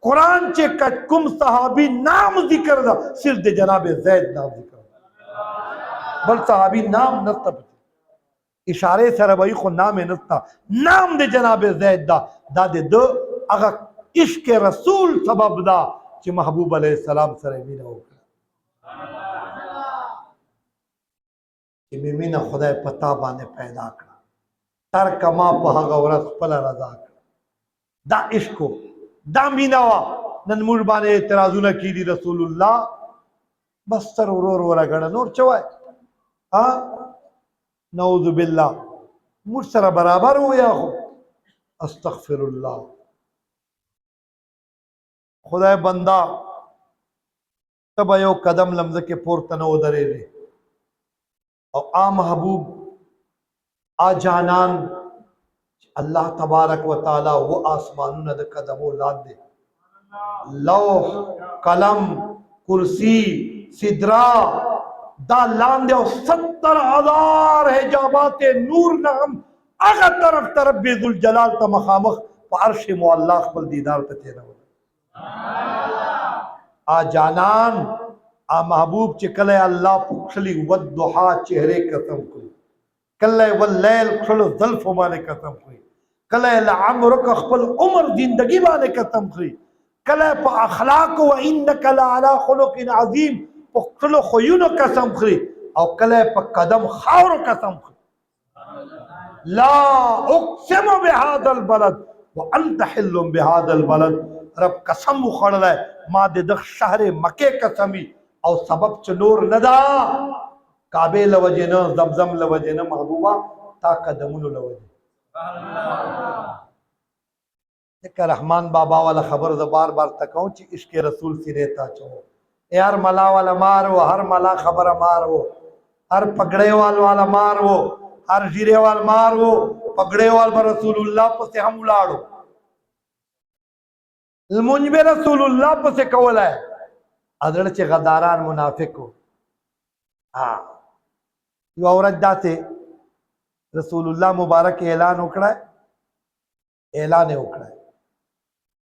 قرآن چے کٹ کم صحابی نام ذکر دا صرف دے جناب زید نام ذکر دا بل صحابی نام نستا پتے اشارے سربائی خو نام نستا نام دے جناب زید دا دا دے دو اگر عشق رسول سبب دا چے محبوب علیہ السلام سر امین ہو کہ مین خدا پتا بانے پیدا کرا ترک ما پہا غورت پلا رضا کرا دا عشقو دا میناوا نن مور بانے اعتراضونا کی دی رسول اللہ بس سر ورور ورا گڑا نور چوائے ہاں نعوذ باللہ مور سر برابر ہویا ہو استغفر اللہ خدا بندہ تب ایو قدم لمز کے پورتنو درے رے اور آ محبوب آ جانان اللہ تبارک و تعالی وہ آسمانوں نے قدم اولاد دے لوح قلم کرسی سدرا دا لاندے اور 70,000 حجابات نور نام اگا طرف بیذ الجلال تا مخامخ پا عرش معلق بل دیدار تا تیرا آ جانان آ محبوب چکلے اللہ پکشلی ودحا چہرے قسم کوئی کلے واللیل کھلو ظلف مانے قسم خوئی کلے لعمرک اخبر عمر زندگی مانے قسم خوئی کلے پا اخلاق و انک لعلا خلق عظیم پا کھلو خیون قسم خوئی او کلے پا قدم خاور قسم خوئی لا اقسم بهذا البلد وانت حل بهذا البلد رب قسم خڑ رہے ما دے دخ شہر مکے قسمی او سبب چنور ندا کعبے لوجہ نا زمزم لوجہ نا محبوبہ تا قدمون لوجہ دیکھا رحمان بابا والا خبر دا بار بار تکاؤں چی عشق رسول سی رہتا چاہو اے ہر ملا والا مارو ہر ملا خبر مارو ہر پگڑے والا مارو ہر جیرے والا مارو پگڑے والا رسول اللہ پس ہم الاڑو मुंजबे रसूलुल्लाह पर से कौल है अदड़ चे गदारान मुनाफिक को हाँ यो औरत जाते रसूलुल्लाह मुबारक ऐलान उकड़ा है ऐलान उकड़ा है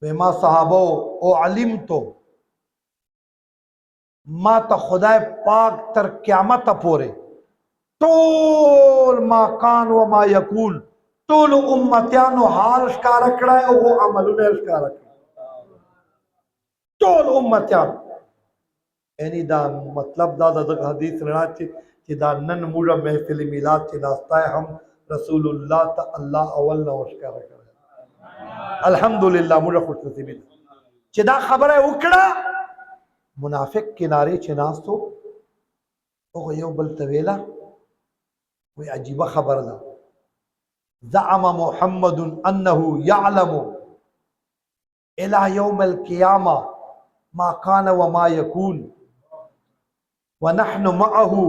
बेमा साहबो ओ अलिम तो मा तो खुदा पाक तर क्यामत पोरे तोल मा कान व मा यकून तोल उम्मतियानो हाल शकार रखड़ा है वो अमल ने शकार रखड़ा तोल उम्मतियान एनी दा मतलब दा हदीस लड़ा चे दा नन मूड़ा महफिल मिलाद चे नास्ता है हम रसूलुल्लाह ता अल्लाह अवल नमस्कार कर अल्हम्दुलिल्लाह मूड़ा खुश नसीबी चे दा खबर है उकड़ा मुनाफिक किनारे चे नास्तो ओ यो बल तवेला कोई अजीबा खबर दा ज़अम मुहम्मदुन अन्नहु यअलमु इला यौमिल क़ियामा मा कान व मा यकून व नहनु मअहु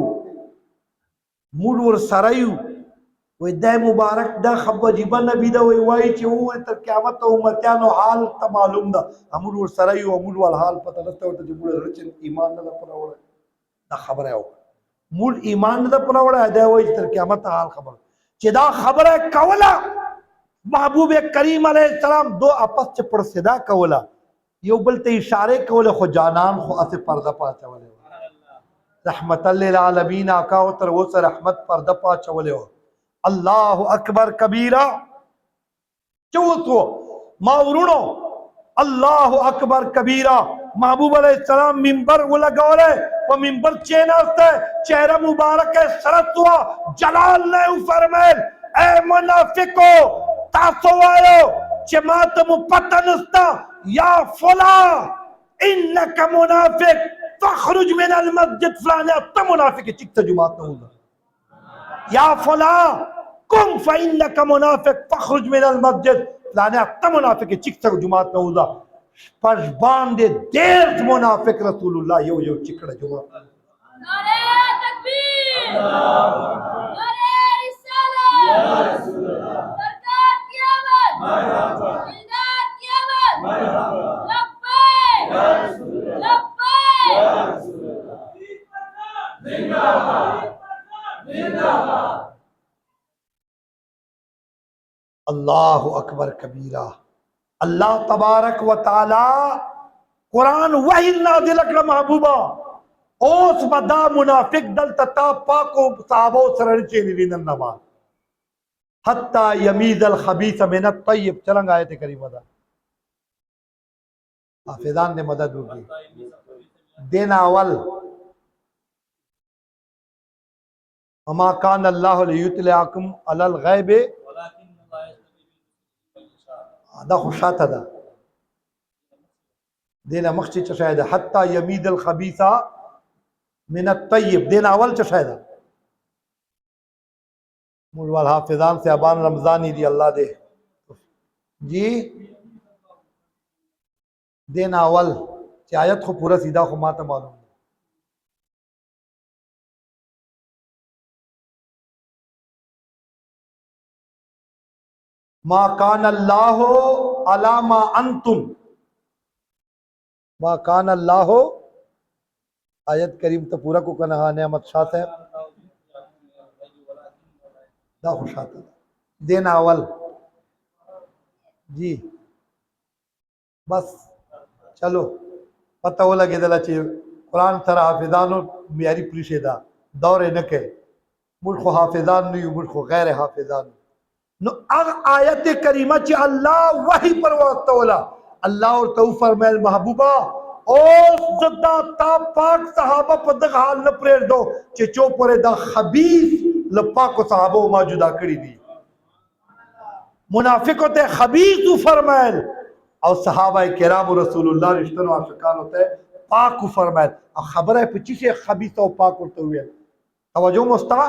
मुलुर सरयु वे दे मुबारक दा खबर जीबा नबी दा वे वाई चे वो त क़यामत उम्मतियानो हाल त मालूम दा मुलुर सरयु मुल वाल हाल पता नस्ता होता जो मुल रचन ईमान ना परावड़ा दा खबर है मूल ईमान ना परावड़ा है दे वे त क़यामत हाल खबर चिदा खबर है कवला महबूब करीम अलैहिस्सलाम दो आपस च पड़सिदा कवला यो बलते इशारे कवले खो जानान खो असे पर्दा पाचा वाले रहमतल लिल आलमीन आका उतर वो से रहमत पर्दा पाचा वाले हो अल्लाहु अकबर कबीरा चौथो मावरुणो अल्लाहु अकबर कबीरा महबूब अलैहिस्सलाम मिंबर वो लगावले वो मिंबर चेनास्ते चेहरा मुबारक है सरतवा जलाल ने फरमाया ए मुनाफिको तासो आयो जमात मुपतनस्ता या फला इन्नका मुनाफिक फखरुज मिन अल मस्जिद फलाना तुम मुनाफिक चिक जमात न होगा या फला कुम फइन्नका मुनाफिक फखरुज मिन अल मस्जिद फलाना तुम मुनाफिक चिक जमात न होगा पशबान दे देर मुनाफिक रसूलुल्लाह यो यो चिकड़ा जुमा नारे तकबीर नारे रिसालत या रसूल अल्लाह सरकार की आमद मरहबा जिंदात की आमद मरहबा लब्बैक या रसूल अल्लाह लब्बैक या रसूल अल्लाह जिंदाबाद जिंदाबाद अल्लाहु अकबर कबीरा अल्लाह तबारक व ताला कुरान वही नाजिल कर महबूबा ओस मदा मुनाफिक दल तता पाको साहबो सरचे निरिंदन नमाज हत्ता यमीज अल खबीस मिन तय्यब चलंग आयत करीमा दा हाफिजान ने मदद होगी दिन अवल अमा कान अल्लाह लियुतलिअकुम अलल गैब दा खुशाता दा देना मख्ची चशायद हत्ता यमीद अल खबीसा मिन तय्यब देना अवल चशायद मुलवाल हाफिजान से अबान रमजानी दी अल्लाह दे जी देना अवल आयत को पूरा सीधा को माता मालूम मा कान अल्लाह अला मा अंतुम मा कान अल्लाह आयत करीम तो पूरा को कहा नेमत शाह साहब दा खुशात देना अवल जी बस चलो पता वो लगे दला चाहिए कुरान सर हाफिजानो मियारी पुलिशेदा दौरे न के मुल्क हाफिजान नहीं मुल्क गैर हाफिजान नो अग आयत करीमा ची अल्लाह वही पर वास्तवला अल्लाह और तौ फरमायल महबूबा ओ सदा ता पाक सहाबा पद हाल न प्रेर दो चे चो परे दा खबीस लपा को सहाबा मौजूदा करी दी मुनाफिक होते खबीस फरमायल और सहाबा किराम रसूलुल्लाह रिश्तों आशिकान होते पाक फरमायल और खबर है 25 खबीस और पाक होते हुए तवज्जो मुस्ता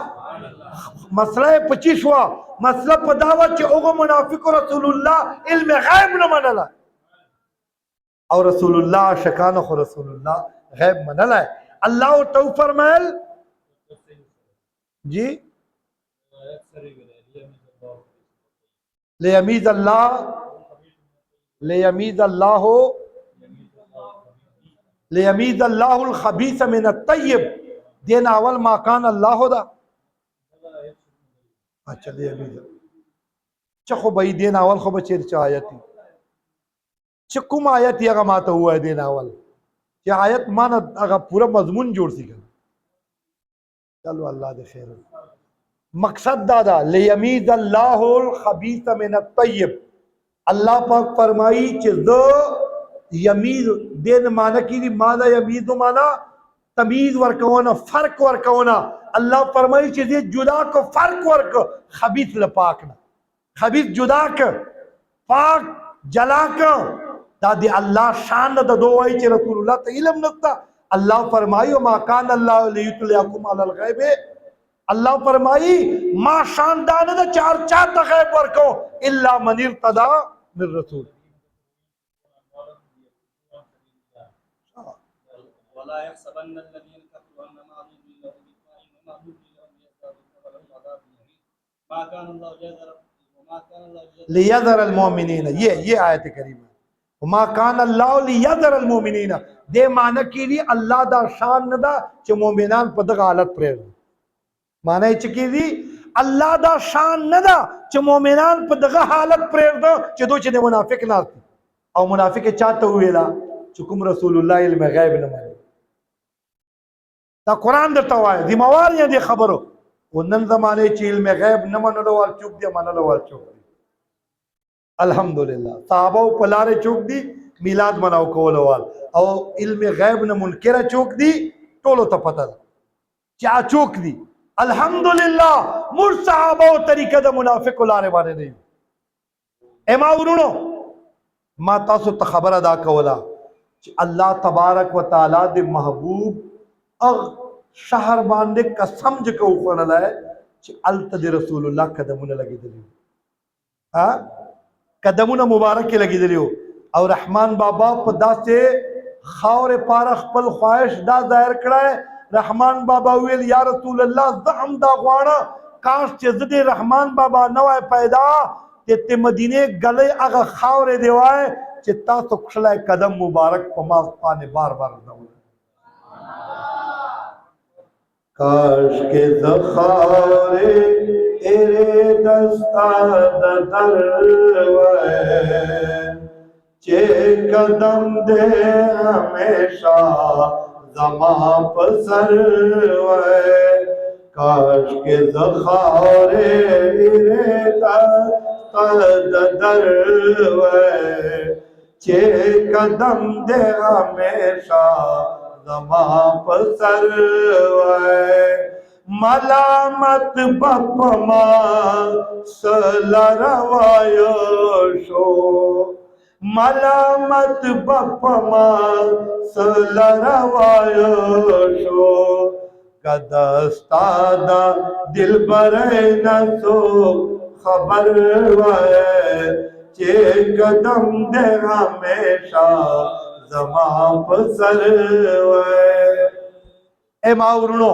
मसला 25वां मसला पदावत के ओगो मुनाफिक रसूलुल्लाह इल्म गैब न मनला और रसूलुल्लाह शकान खो रसूलुल्लाह गैब मनला अल्लाह तो फरमायल जी ले अमीज अल्लाह लियमीज़ अल्लाहुल खबीस मिन अत्तय्यब दिन अवल मा कान अल्लाह दा अच्छा लियमीज़ चखो भाई दिन अवल खो बचेर च आयती चकुम आयत या माता हुआ है दिन अवल क्या आयत माना अगर पूरा मजमून जोड़ सी कर चलो अल्लाह दे खैर मकसद दादा लियमीज़ अल्लाहुल खबीस मिन अत्तय्यब अल्लाह पाक फरमाई च यमीज देन माना की माना यमीज माना तमीज वर्कवना फर्क वर्कवना अल्लाह फरमाई च जुदा को फर्क वर्क खबीस लपाक ना खबीस जुदा क पाक जला क दादी अल्लाह शान द दो आई च रसूलुल्लाह त इल्म नता अल्लाह फरमाई मा कान अल्लाह लियुतलिकुम अलल गैब अल्लाह फरमाई मा शान दान द चार चार द गैब वर्को इल्ला मन इर्तदा मिर रसूल वला यहसबन्न الذين كفروا انما نضل لهم وما نضل لهم يزدادون ولهم عذاب مهين ما كان الله ليذر وما كان الله लियज़र अल मोमिनीन ये आयत करीमा वमा कान अल्लाह लियज़र अल मोमिनीन दे माना की ली अल्लाह दा शान नदा च मोमिनान पद हालत प्रेर माना च की ली अल्लाह दा शान नदा च मोमिनान पद हालत प्रेर दो च दो च मुनाफिक ना और मुनाफिक चाहते हुएला चुकुम रसूलुल्लाह इल्म गैब न माने ता कुरान दता वाय जिम्मेवार या दे खबरो वनन जमाने च इल्म गैब न मनलो वाल चुक दे मनलो वाल चुक अल्हम्दुलिल्लाह साहबा पलारे चुक दी मिलाद मनाओ कोलो वाल और इल्म गैब न मुनकिरा चुक दी टोलो तो पता क्या चुक दी अल्हम्दुलिल्लाह मुर साहबा तरीका द मुनाफिक लारे वाले नहीं एमा उरुनो मा तासु त खबर अदा कोला अल्लाह तबारक व तआला दे महबूब और शहर बांधे कसम जो ऊपर है अलत दे रसूलुल्लाह कदमुन लगी दिली हाँ कदमुन मुबारक के लगी दिली और रहमान बाबा पदा से खावर पारख पल ख्वाहिश दा जाहिर करा है रहमान बाबा वेल या रसूल अल्लाह ज़हम दा ख्वाना काश चजदे रहमान बाबा नवाए पैदा ते मदीने गले अगर खावरे देवाए चित्ता तो खुशला कदम मुबारक पमा पाने बार बार दौड़ काश के ज़खारे एरे दस्ता दरवे चे कदम दे हमेशा ज़मा पसरवे काश के ज़खारे एरे दस्ता दरवे चे कदम दे हमेशा ज़मा पसरवे मलामत बपमा सलरवायो शो मलामत बपमा सलरवायो शो कदस्तादा दिल बरे न सो खबर वे चे कदम दे हमेशा ज़मा पसरवे ए मावरुनो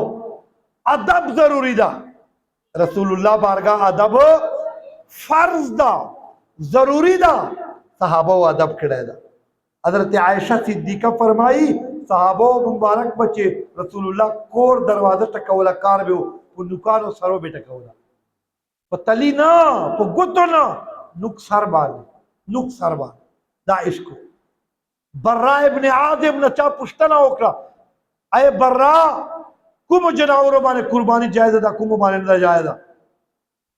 अदब जरूरी दा रसूलुल्लाह बारगा अदब फर्ज दा जरूरी दा सहाबा अदब कड़े दा हजरत आयशा सिद्दीका फरमाई सहाबा मुबारक बचे रसूलुल्लाह कोर दरवाजा टकवला कार बे पुनुकानो सरो बे टकवला पतली ना पुगुतो ना नुक्सर बाल दा इश्क बर्रा इब्न आदिम न चा पुश्तना ओकरा अय बर्रा कुम जनावरो माने कुर्बानी जायज़ दा कुम माने न जायज़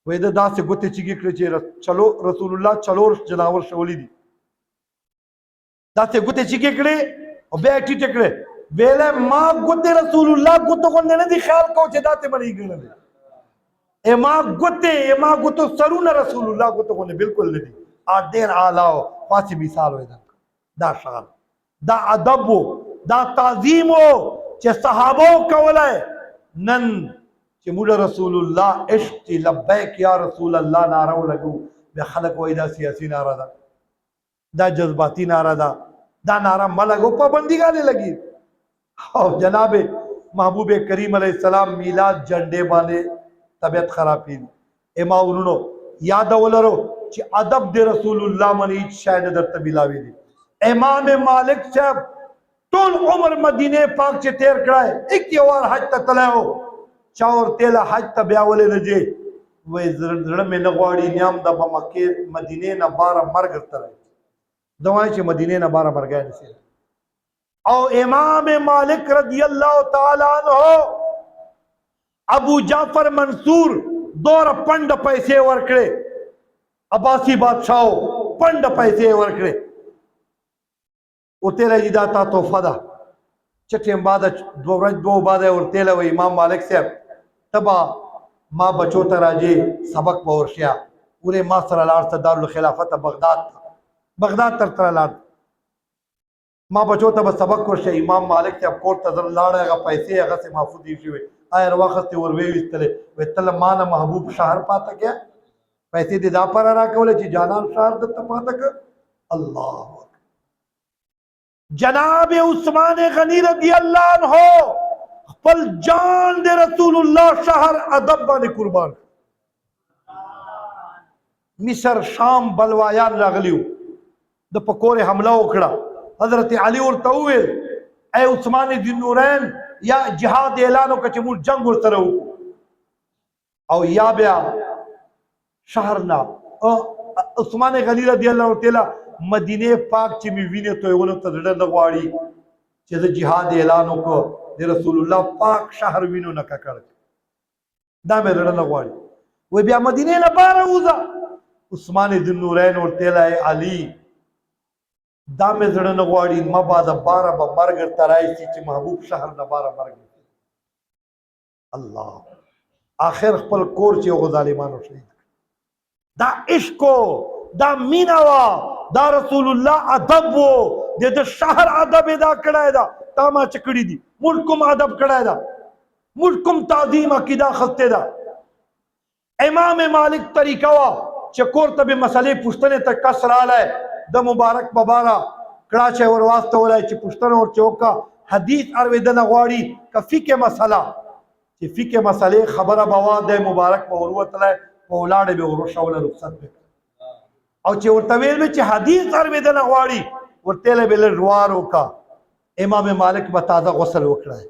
वेद दा से गुते चिगी करे चलो रसूलुल्लाह चलो जनावर शोली दी दा से गुते चिगी करे और बैठी टेकरे वेले मां गुते रसूलुल्लाह गुतो को ने दी ख्याल को चे दाते बनी गने ए मां गुतो सरू न रसूलुल्लाह गुतो को ने बिल्कुल नहीं आ देर आलाओ पांच मिसाल वेदा दा शान दा अदब दा ताजीमो चे सहाबो कवलाए नन चे मुला रसूलुल्लाह इश्क ची लब्बैक या रसूल अल्लाह नारा लगू बे खलक वैदा सियासी नारा दा जज्बाती नारा दा नारा मलगो पाबंदी गाने लगी और जनाबे महबूब करीम अलैहिस्सलाम मिलाद झंडे बाने तबियत खराब थी एमा उन्होंने याद अवलरो چې ادب د رسول الله منی شاید درته ملاوي دي امام مالک صاحب ټول عمر مدینه پاک چې تیر کړای ایک یو وار حج ته تلایو چا ورته له حج ته بیا ولې نه جي وې زړه مې نه غواړي نیام د مکه مدینه نه بار مرګ تر دوای چې مدینه نه بار مرګ نشي او امام مالک رضی الله تعالی عنہ ابو جعفر منصور دور پند پیسے ورکړي عباسی بادشاہو پند پیسے ورکړي او تیرا جدا تا تحفه ده چټیم بعد دو ورځ دو بعد ورته له امام مالک صاحب تبا ما بچو ته راځي سبق پورشیا پورے ما سره لار ته دارالخلافت بغداد تر لار ما بچو ته سبق ورشه امام مالک صاحب کوټ ته لاړ هغه پیسې هغه سه محفوظ دي شوی ایر وخت ور ویستله وتل مان محبوب شهر پاته کیا پیسې دې دا پر را کول چې جانان شهر د پاته ک الله جناب عثمان غنی رضی اللہ عنہ خپل جان دے رسول اللہ شہر ادب باندې قربان مصر شام بلوایان راغلیو د پکوره حمله وکړه حضرت علی ورته وویل اے عثمان ذی نورین یا جهاد اعلان وکړه چې موږ جنگ ورسره وکړو او یا بیا شهرنا عثمان غنی رضی اللہ تعالی مدینه پاک چې می وینې ته ونه ته ډېر لغواړي چې د جهاد اعلان وکړو د رسول الله پاک شهر وینو نه کړ دا مې ډېر لغواړي و بیا مدینه نه بار وځه عثمان ذی نورین ورته لای علی دا مې ډېر لغواړي ما بعد بار به مرګ ترای چې محبوب شهر نه بار مرګ الله آخر خپل کور چې غزالیمانو شهید دا عشقو دا مینوا دا رسول الله ادب وو د شهر ادب ادا کړای دا تا ما چکړی دي ملکم ادب کړای دا ملکم تعظیم عقیده خسته دا امام مالک طریقہ وا چکور ته به مسئله پوښتنه ته کسر آلای د مبارک بابارا کړه چې ور واسطه ولای چې پوښتنه ور چوکا حدیث ارویدنه غواړي کفی کې مسله چې فقه مسئله خبره بوا د مبارک په وروتله په ولاړې به ورشاوله رخصت به او چې ورته ویل چې حدیث ارویدنه غواړي ورته له بل روار وکا امام مالک به تازه غسل وکړای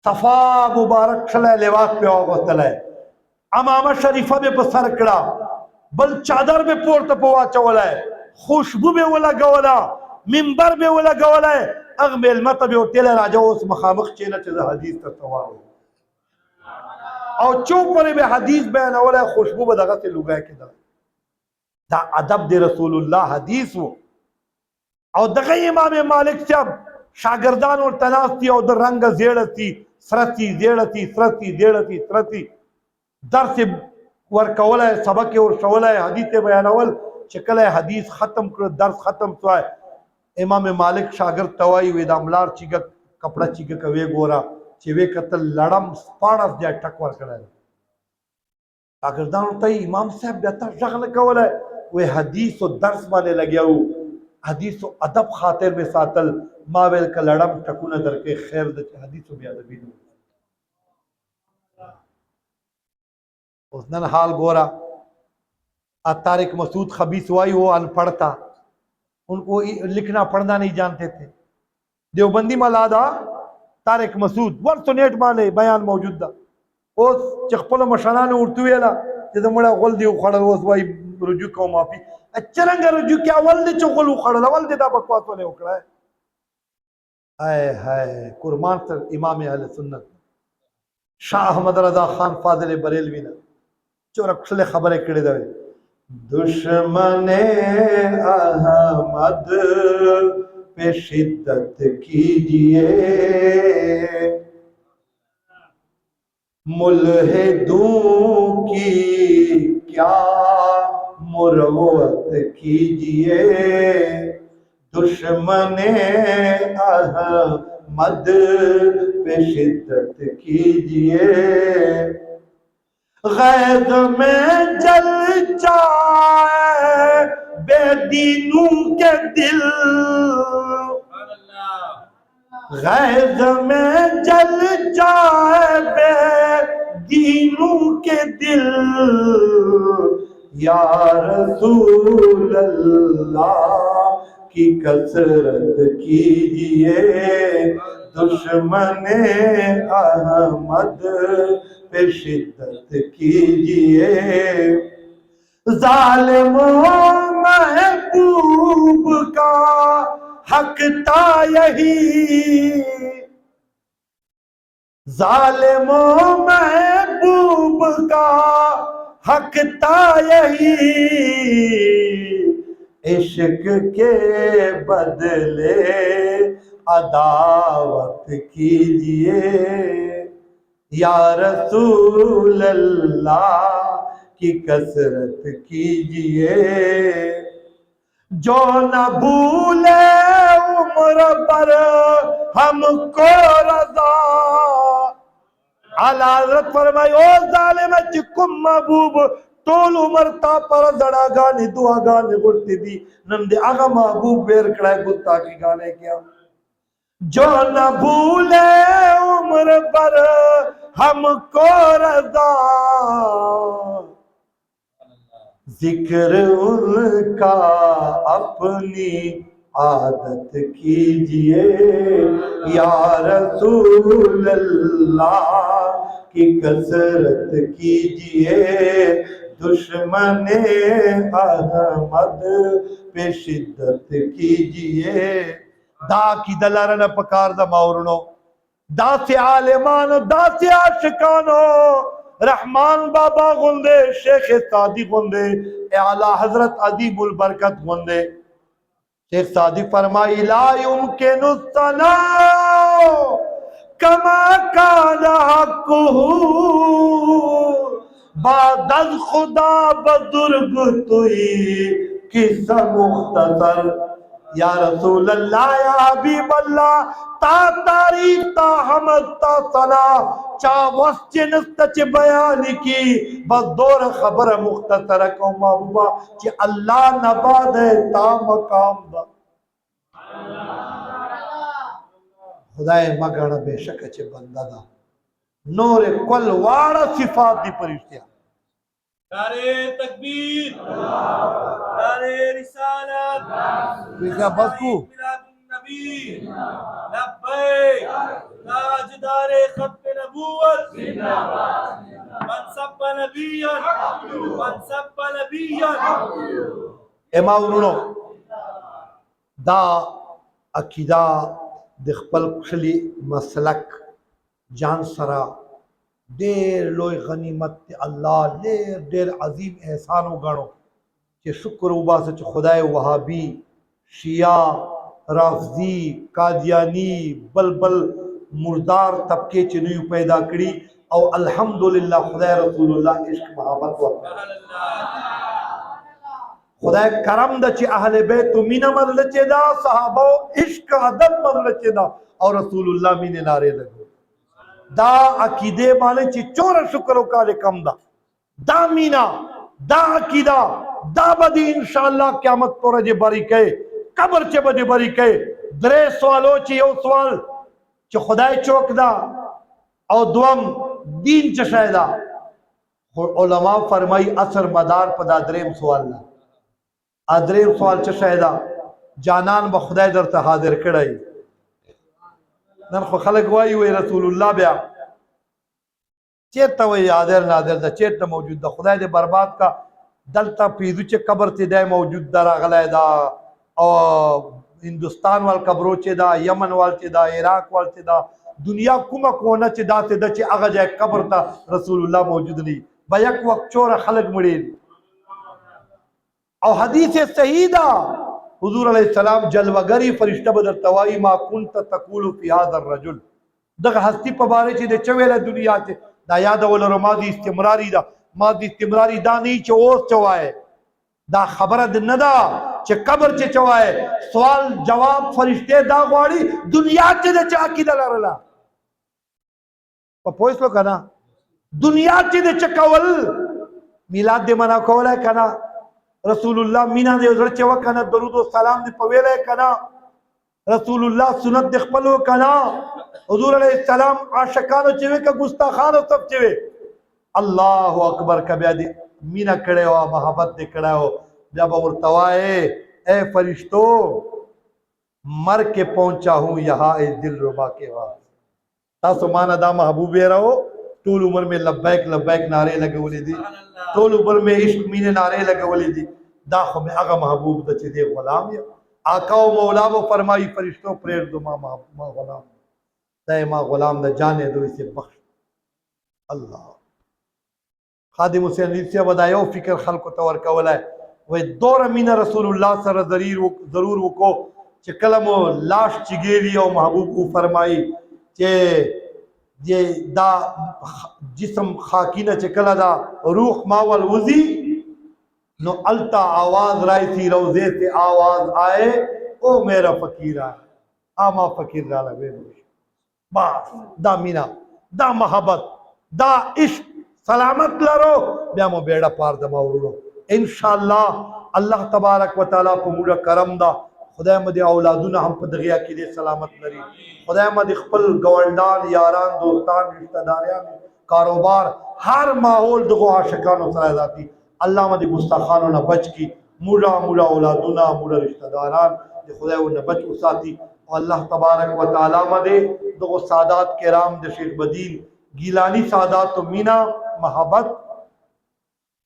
صفا مبارک شله لباس په واغتله امامه شریفه به په سر کړه بل چادر به پورته په واچولای خوشبو به ولګولا منبر به ولګولای اغمل مته به ورته راځو اوس مخامخ چې نه چې حدیث ته توارو او چوپره به حدیث بیانولای خوشبو به دغه ته لګای کېده دا ادب دی رسول الله حدیث وو او دغه امام مالک صاحب شاگردان ورته ناستي او د رنګ زیړتی سرتی درس ورکولای سبق ورشولای حدیث بیانول چې کله حدیث ختم کړ درس ختم شوی امام مالک شاگرد توای وې د املار چیګه کپڑا چیګه کوي ګورا چې وې قتل لړم سپاړس دی ټک ور کړل شاگردان ته امام صاحب دته ځغله کولای وې حدیث او درس باندې لګیاو حدیث او ادب خاطر به ساتل ما ویل ک لړم ټکونه درکې خیر د حدیث او بیا ادب دي اس نن حال گورا طارق مسعود خبیث وائی وہ ان پڑھ تھا ان کو لکھنا پڑھنا نہیں جانتے تھے دیوبندی ملادا طارق مسعود ورته نیټ باندې بیان موجود ده اوس چې خپل مشرانو ورته ویلا چې زموږ غول دی خړل اوس وای رجوع کوم معافي اچرنګ رجوع کې اول دی چې غول خړل اول دی دا بکواس ونه وکړه هاي هاي قربان تر امام اهل سنت شاه احمد رضا خان فاضل بریلوی نه چورکشل خبره کړې ده دشمن احمد पे शिद्दत कीजिए मुल्हिदों की क्या मुरवत कीजिए दुश्मन अहमद पे शिद्दत कीजिए गैज़ में जल जाए बेदीनों के दिल गैज़ में जल जाए बेदीनों के दिल या रसूल अल्लाह की कसरत कीजिए, दुश्मन अहमद पे शिद्दत कीजिए। जालिमों महबूब का हक था यही, जालिमों महबूब का हक था यही, इश्क के बदले अदावत कीजिए। या रसूल अल्लाह की कसरत कीजिए, जो न भूले उम्र पर हमको रजा। आला हज़रत फरमाई ओ जालिम चिकुम महबूब टोल उम्र ता पर जड़ा गाने दुआ गाने गुड़ती दी नंदे आगा महबूब बेर कड़ाए गुत्ता की गाने क्या। जो न भूले उम्र पर हमको रजा, जिक्र उनका अपनी आदत कीजिए। या रसूल अल्लाह की कसरत कीजिए, दुश्मन अहमद पे शिद्दत कीजिए। दा की दलारन पकार दा मावरनो, दा से आलिमान, दा से आशिकानो, रहमान बाबा गुंदे, शेख सादी गुंदे, आला हजरत अदीबुल बरकत गुंदे। शेख सादी फरमाई ला युमकिनु सनाओ कमा काना हक़्क़ुहु, बादल खुदा बुजुर्ग तुई किस्सा मुख्तसर। या रसूल अल्लाह या हबीब अल्लाह ता तारीफ ता हमद ता सना चा वस्चिन तच बयान की बस दौर खबर मुख्तसर को महबूबा कि अल्लाह नबाद है ता मकाम दा। खुदाए मगण बेशक चे बंदा दा नूर कुल वाड़ा सिफात दी परिश्तिया। नारे तकबीर, नारे रिसालत, बसकू नबी लब्बैक, ताजदारे खत्म नबूवत, मनसब नबियन, मनसब नबियन। एमाउनो दा अकीदा दिखपल कुशली मसलक जान सरा देर लोई गनीमत अल्लाह देर देर अजीम एहसान उगाड़ो कि शुक्र उबा से खुदाए वहाबी शिया राफजी कादियानी बलबल मुर्दार तबके चिन्ह पैदा करी और अल्हम्दुलिल्लाह खुदा रसूलुल्लाह इश्क मोहब्बत व खुदा करम दचे अहले बैत मीना मद लचेदा सहाबो इश्क अदब मद लचेदा और रसूलुल्लाह मीने नारे लगो दा अकीदे माने ची चोर शुक्र काले कम दा मीना दा अकीदा दा बदी इंशाअल्लाह क़यामत तोरे जे बारी कहे कब्र चे बदे बारी कहे दरे सवालो ची यो सवाल च खुदाए चौकदा और दुआम दीन च शायदा उलमा फरमाई असर मदार पदा दरेम सवाल ला अदरेम सवाल च शायदा जानान ब खुदाए दर ता हाजिर कड़ाई नन खो खलक वाई वे रसूलुल्लाह ब्या चेता वे यादर नादर दा चेता मौजूद दा खुदाए दे बर्बाद का दलता पीदु चे कब्र ते दे मौजूद दा रगला दा और हिंदुस्तान वाल कब्रो चे दा यमन वाल चे दा इराक वाल चे दा दुनिया कुमा कोना चे दा ते दचे आगा जाए कब्र ता रसूलुल्लाह मौजूद नहीं बयक वक्त चोर खलक मुड़ी और हदीस सही दा हुजूर अलैहिस्सलाम जलवगरी फरिश्ता बदर तवाई मा कुंत तकूलु फी हाज़ा रजुल दग हस्ती पबारे चे दे चवेला दुनिया चे दा याद वल मादी इस्तिमरारी दा मादी इस्तिमरारी दा नहीं चे ओस चवाए दा खबर दिन दा चे कब्र चे चवाए सवाल जवाब फरिश्ते दा गवाड़ी दुनिया चे दे चाकी दा लरला पोइस लो कना दुनिया चे दे चकवल मिलाद दे मना कोला कना रसूलुल्लाह मीना दे उधर चवा कना दरूद व सलाम दे पवेले कना रसूलुल्लाह सुन्नत दे खपलो कना हुजूर अलैहिस्सलाम आशिकानो चवे का गुस्ताखानो सब चवे अल्लाहु अकबर कबिया दे मीना कड़े हो मोहब्बत दे कड़ा हो जब और तवाए ए फरिश्तो मर के पहुंचा हूं यहाँ इस दिल रुबा के बाद तासुमान अदा महबूबे रहो टोल उम्र में लब्बैक लब्बैक नारे लगे बोली दी टोल उम्र में इश्क मीने नारे लगे बोली दी दाखो में आगा महबूब दचे दे गुलाम या आका व मौला वो फरमाई फरिश्तों प्रेर दो मां गुलाम तय मां गुलाम द जाने दो इसे बख्श अल्लाह खादिम हुसैन रीतिया बतायो फिक्र खल्क तवर कवला है वह दौर मीना रसूलुल्लाह सर जरूर वो को चे कलमो लाश चिगेली और महबूब को फरमाई चे ये दा जिस्म खाकीना चे कला दा रूह मावल उजी नो अलता आवाज राई थी रोजे से आवाज आए ओ मेरा फकीर आए आमा फकीर डाला बस दा मीना दा मोहब्बत दा इश्क सलामत लरो ब्यामो बेड़ा पार दमा उड़ो इंशाअल्लाह अल्लाह तबारक व तआला को मुड़ा करम दा खुदा मद औलादुना हम पदगिया की दे सलामत लरी खुदा मद खपल गवंडान यारान दोस्तान रिश्तेदारियां कारोबार हर माहौल दो आशिकान सरा जाती अल्लाह मद गुस्ताखानों न बच की मुड़ा मुड़ा औलादुना मुड़ा रिश्तेदारान खुदा न बच उसाती और अल्लाह तबारक व तआला मद दो सादात किराम द शेख बदील गीलानी सादात तो मीना मोहब्बत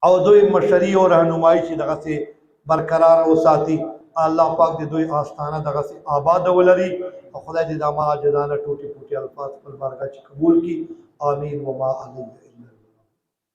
और दो मशरी और रहनुमाई से दगा से बरकरार हो साथी अल्लाह पाक दे दो आस्थाना दगा से आबाद वलरी और खुदा जी दामा जदाना टूटी फूटी अल्फाज पर बारगाह कबूल की आमीन व मा अलैहि